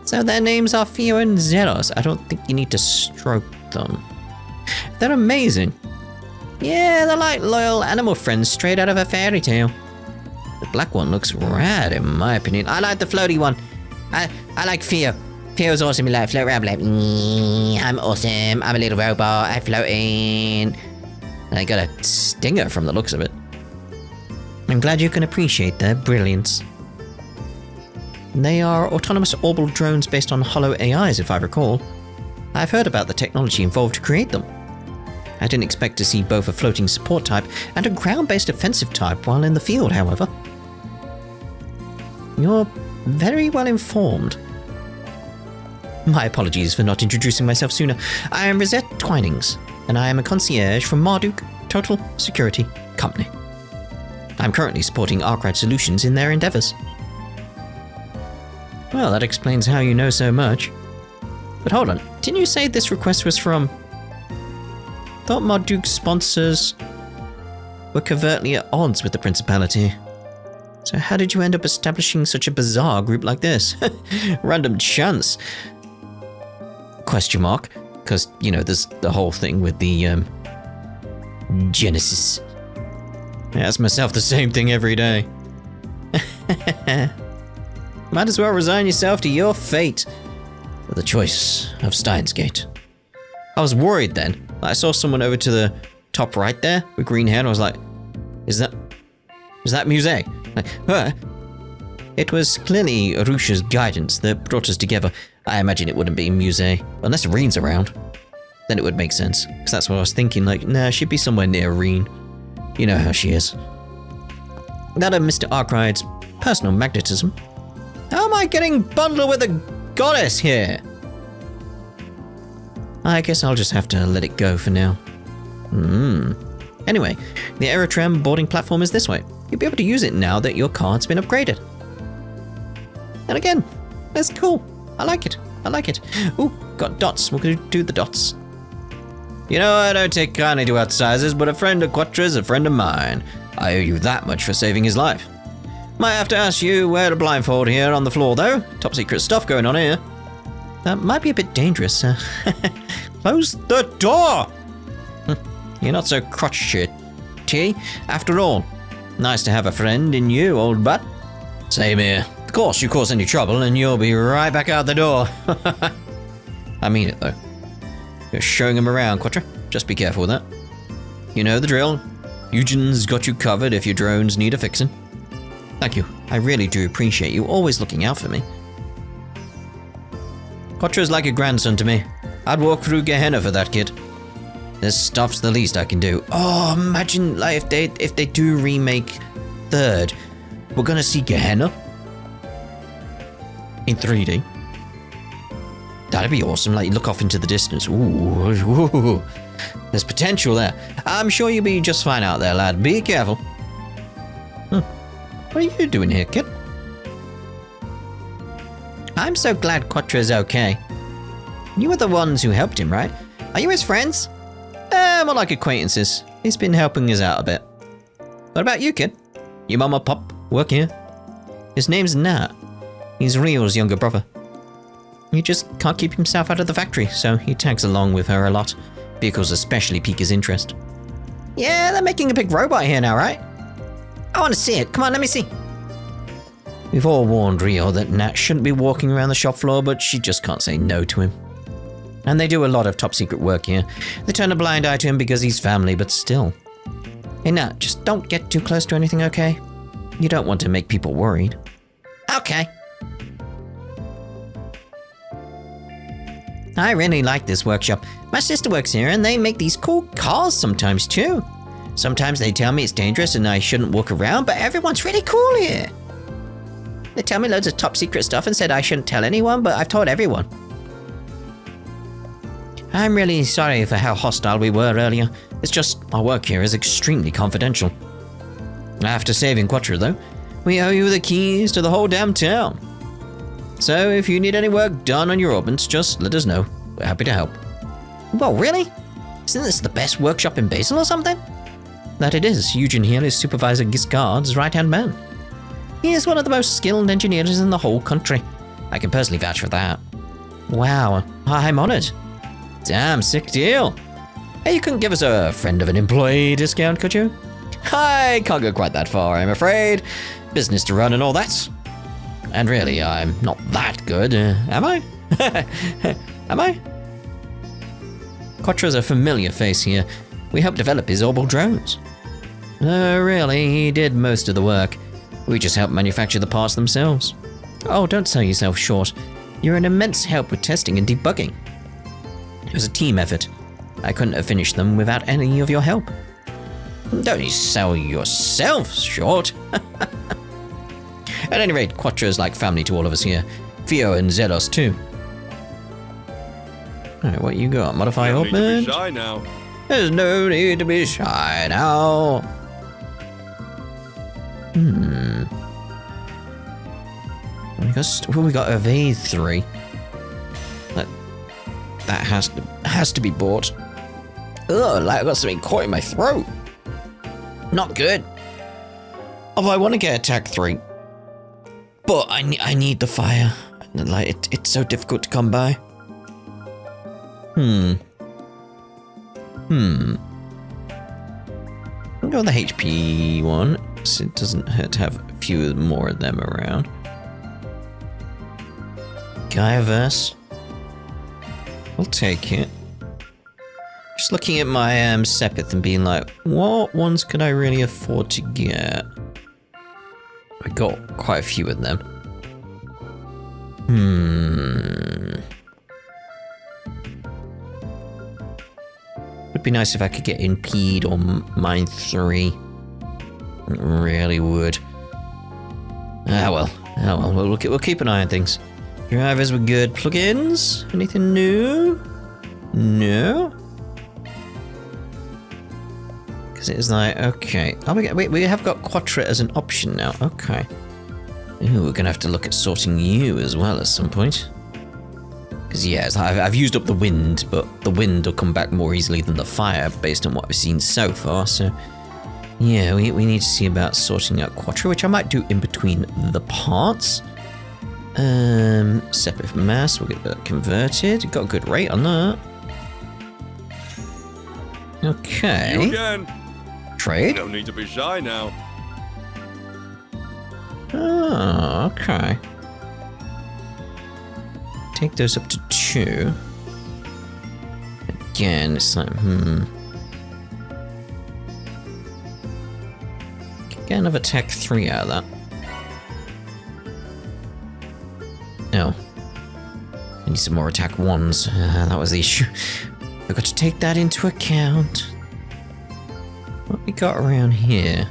So their names are Theo and Zeros. I don't think you need to stroke them. They're amazing. Yeah, they're like loyal animal friends straight out of a fairy tale. The black one looks rad, in my opinion. I like the floaty one. I like Theo. Theo's awesome. He like float around like, I'm awesome. I'm a little robot. I'm floating. And I got a stinger from the looks of it. I'm glad you can appreciate their brilliance. They are autonomous orbital drones based on Holo AIs, if I recall. I've heard about the technology involved to create them. I didn't expect to see both a floating support type and a ground-based offensive type while in the field, however. You're very well informed. My apologies for not introducing myself sooner. I am Rosette Twinings, and I am a concierge from Marduk Total Security Company. I'm currently supporting Arkwright Solutions in their endeavors. Well, that explains how you know so much. But hold on, didn't you say this request was from... Thought Marduk's sponsors were covertly at odds with the Principality. So how did you end up establishing such a bizarre group like this? Random chance. Question mark. Because, you know, there's the whole thing with the, Genesis. I ask myself the same thing every day. Might as well resign yourself to your fate. For the choice of Steins Gate. I was worried then. I saw someone over to the top right there with green hair and I was like, is that Muse? Like, It was clearly Arusha's guidance that brought us together. I imagine it wouldn't be Muse. Unless Reen's around. Then it would make sense. Because that's what I was thinking, like, nah, she'd be somewhere near Reen. You know how she is. That of Mr. Arkwright's personal magnetism. How am I getting bundled with a goddess here? I guess I'll just have to let it go for now. Anyway, the Aerotram boarding platform is this way. You'll be able to use it now that your card's been upgraded. And again, that's cool. I like it. Ooh, got dots. We're gonna do the dots. You know, I don't take kindly to outsiders, but a friend of Quatre's a friend of mine. I owe you that much for saving his life. Might have to ask you where to blindfold here on the floor, though. Top secret stuff going on here. That might be a bit dangerous. Close the door! You're not so crotchety, after all. Nice to have a friend in you, old butt. Same here. Of course, you cause any trouble and you'll be right back out the door. I mean it, though. You're showing him around, Quatre. Just be careful with that. You know the drill. Eugen's got you covered if your drones need a fixin'. Thank you. I really do appreciate you always looking out for me. Quatre's like a grandson to me. I'd walk through Gehenna for that kid. This stuff's the least I can do. Oh, imagine like if they do remake Third, we're gonna see Gehenna in 3D. That'd be awesome. Like, you look off into the distance. Ooh. There's potential there. I'm sure you'll be just fine out there, lad. Be careful. What are you doing here, kid? I'm so glad Quatre's okay. You were the ones who helped him, right? Are you his friends? More like acquaintances. He's been helping us out a bit. What about you, kid? Your mum or pop work here? His name's Nat. He's Rio's younger brother. He just can't keep himself out of the factory, so he tags along with her a lot. Vehicles especially pique his interest. Yeah, they're making a big robot here now, right? I want to see it. Come on, let me see. We've all warned Rio that Nat shouldn't be walking around the shop floor, but she just can't say no to him. And they do a lot of top secret work here. They turn a blind eye to him because he's family, but still. Hey Nat, just don't get too close to anything, okay? You don't want to make people worried. Okay. I really like this workshop. My sister works here and they make these cool cars sometimes too. Sometimes they tell me it's dangerous and I shouldn't walk around, but everyone's really cool here. They tell me loads of top secret stuff and said I shouldn't tell anyone, but I've told everyone. I'm really sorry for how hostile we were earlier. It's just our work here is extremely confidential. After saving Quatre, though, we owe you the keys to the whole damn town. So if you need any work done on your orbits, just let us know. We're happy to help. Well, really? Isn't this the best workshop in Basel or something? That it is. Eugen here is Supervisor Giscard's right-hand man. He is one of the most skilled engineers in the whole country. I can personally vouch for that. Wow, I'm honored. Damn, sick deal. Hey, you couldn't give us a friend of an employee discount, could you? I can't go quite that far, I'm afraid. Business to run and all that. And really, I'm not that good, am I? Am I? Quatre's a familiar face here. We helped develop his orbital drones. Really, he did most of the work. We just helped manufacture the parts themselves. Oh, don't sell yourself short. You're an immense help with testing and debugging. It was a team effort. I couldn't have finished them without any of your help. Don't you sell yourself short. At any rate, Quatre is like family to all of us here. Theo and Zelos too. Alright, what you got? Modify orbit? Shy now. There's no need to be shy now. We got Evade 3. That has to be bought. Ugh, like I got something caught in my throat. Not good. Although I want to get Attack 3. But I need the fire. Like it's so difficult to come by. I'll go with the HP one, so it doesn't hurt to have a few more of them around. Gaiaverse. I'll take it. Just looking at my Sepith and being like, what ones could I really afford to get? I got quite a few of them. Would be nice if I could get Impede or Mine 3. It really would. We'll keep an eye on things. Drivers were good. Plugins? Anything new? No? Because it is like, okay. Oh, we have got Quatre as an option now. Okay. Ooh, we're going to have to look at sorting you as well at some point. Because, yeah, I've used up the wind, but the wind will come back more easily than the fire based on what we've seen so far. So, yeah, we need to see about sorting out Quatre, which I might do in between the parts. Separate mass, we'll get that converted. Got a good rate on that. Okay. You again. Trade? No need to be shy now. Oh, okay. Take those up to 2. Again, it's like, Get another Tech 3 out of that. No. I need some more attack 1s. That was the issue. I've got to take that into account. What we got around here?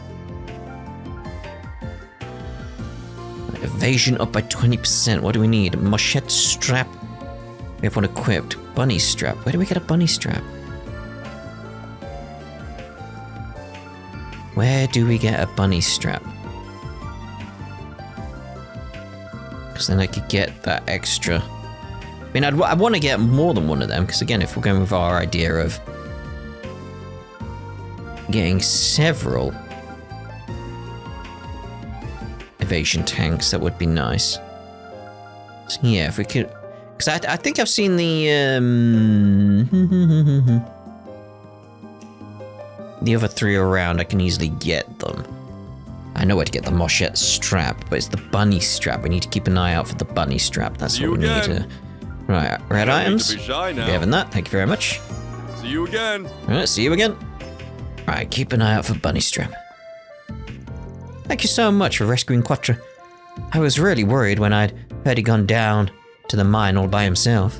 Evasion up by 20%. What do we need? Machete strap. We have one equipped. Bunny strap. Where do we get a bunny strap? Where do we get a bunny strap? Because then I could get that extra. I mean, I want to get more than one of them. Because again, if we're going with our idea of getting several evasion tanks, that would be nice. So yeah, if we could, because I think I've seen the other 3 around. I can easily get them. I know where to get the Machete strap, but it's the bunny strap. We need to keep an eye out for the bunny strap. That's what we need to. Right, red items. Be having that. Thank you very much. See you again. All right, see you again. Right, keep an eye out for bunny strap. Thank you so much for rescuing Quatre. I was really worried when I'd heard he'd gone down to the mine all by himself.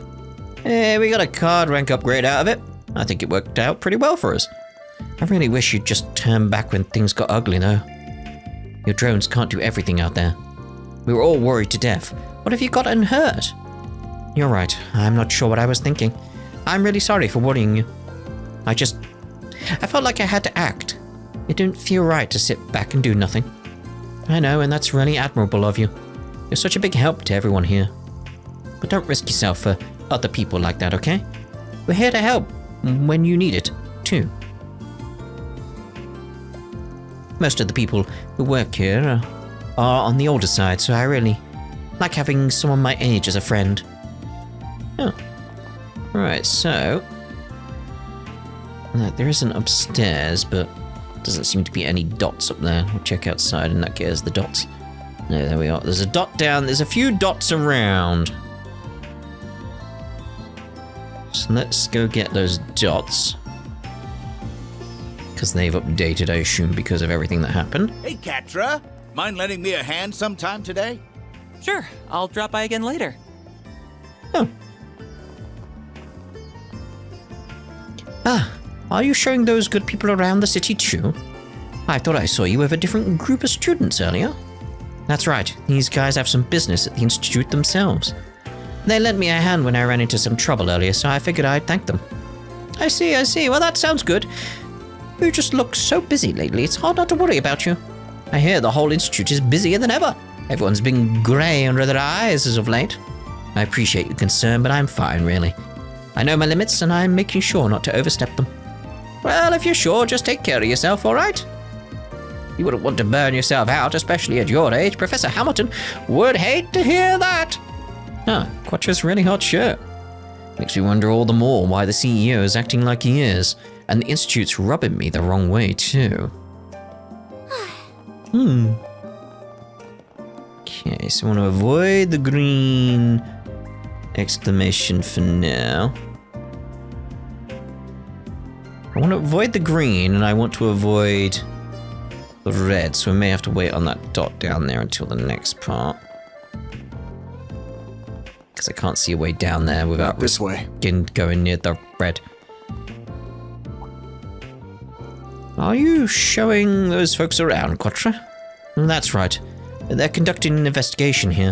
Hey, we got a card rank upgrade out of it. I think it worked out pretty well for us. I really wish you'd just turn back when things got ugly, though. Your drones can't do everything out there. We were all worried to death. What if you got hurt? You're right. I'm not sure what I was thinking. I'm really sorry for worrying you. I felt like I had to act. It didn't feel right to sit back and do nothing. I know, and that's really admirable of you. You're such a big help to everyone here. But don't risk yourself for other people like that, okay? We're here to help when you need it, too. Most of the people who work here are on the older side, so I really like having someone my age as a friend. Oh. Right, so... there isn't upstairs, but doesn't seem to be any dots up there. We'll check outside, and that gets the dots. No, there we are. There's a dot down. There's a few dots around. So let's go get those dots. Because they've updated, I assume, because of everything that happened. Hey, Quatre. Mind lending me a hand sometime today? Sure, I'll drop by again later. Oh. Ah, are you showing those good people around the city too? I thought I saw you with a different group of students earlier. That's right, these guys have some business at the institute themselves. They lent me a hand when I ran into some trouble earlier, so I figured I'd thank them. I see. Well, that sounds good. You just look so busy lately, it's hard not to worry about you. I hear the whole institute is busier than ever. Everyone's been grey under their eyes as of late. I appreciate your concern, but I'm fine, really. I know my limits, and I'm making sure not to overstep them. Well, if you're sure, just take care of yourself, all right? You wouldn't want to burn yourself out, especially at your age. Professor Hamilton would hate to hear that. Ah, Quatre's really hot shirt. Makes me wonder all the more why the CEO is acting like he is, and the Institute's rubbing me the wrong way, too. Okay, so I want to avoid the green exclamation for now. I want to avoid the green, and I want to avoid the red, so we may have to wait on that dot down there until the next part. Because I can't see a way down there without this way. Going near the red. Are you showing those folks around, Quatre? That's right. They're conducting an investigation here.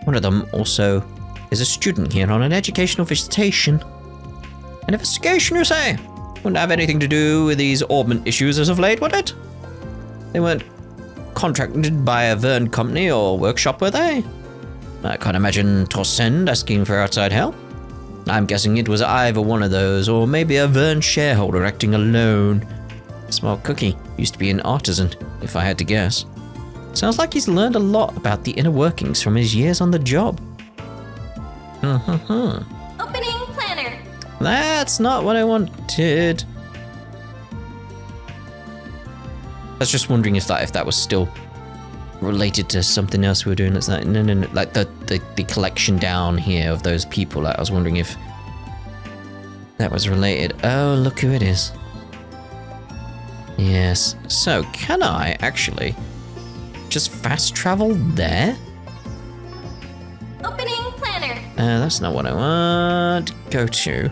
One of them also is a student here on an educational visitation. An investigation, you say? Wouldn't have anything to do with these orbment issues as of late, would it? They weren't contracted by a Vern company or workshop, were they? I can't imagine Torsend asking for outside help. I'm guessing it was either one of those, or maybe a Vern shareholder acting alone. Small Cookie used to be an artisan, if I had to guess. Sounds like he's learned a lot about the inner workings from his years on the job. Opening planner. That's not what I wanted. I was just wondering if that was still related to something else we were doing. That's like no, like the collection down here of those people. Like, I was wondering if that was related. Oh, look who it is. Yes. So, can I actually just fast travel there? Opening planner. That's not what I want to go to.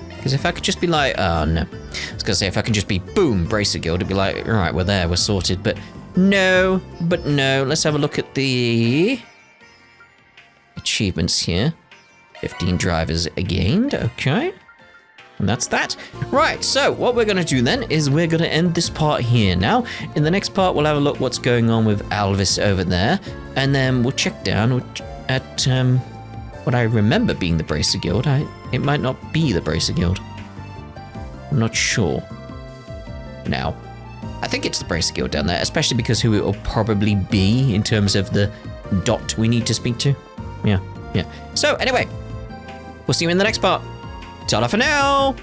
Because if I could just be like, oh no. I was going to say, if I can just be, boom, Bracer Guild, it'd be like, alright, we're there, we're sorted. But no. Let's have a look at the achievements here. 15 drivers gained, okay. And that's that. Right, so what we're going to do then is we're going to end this part here now. In the next part, we'll have a look what's going on with Alvis over there. And then we'll check down at what I remember being the Bracer Guild. It might not be the Bracer Guild. I'm not sure. Now, I think it's the Bracer Guild down there, especially because who it will probably be in terms of the dot we need to speak to. Yeah. So, anyway, we'll see you in the next part. Ta-da for now!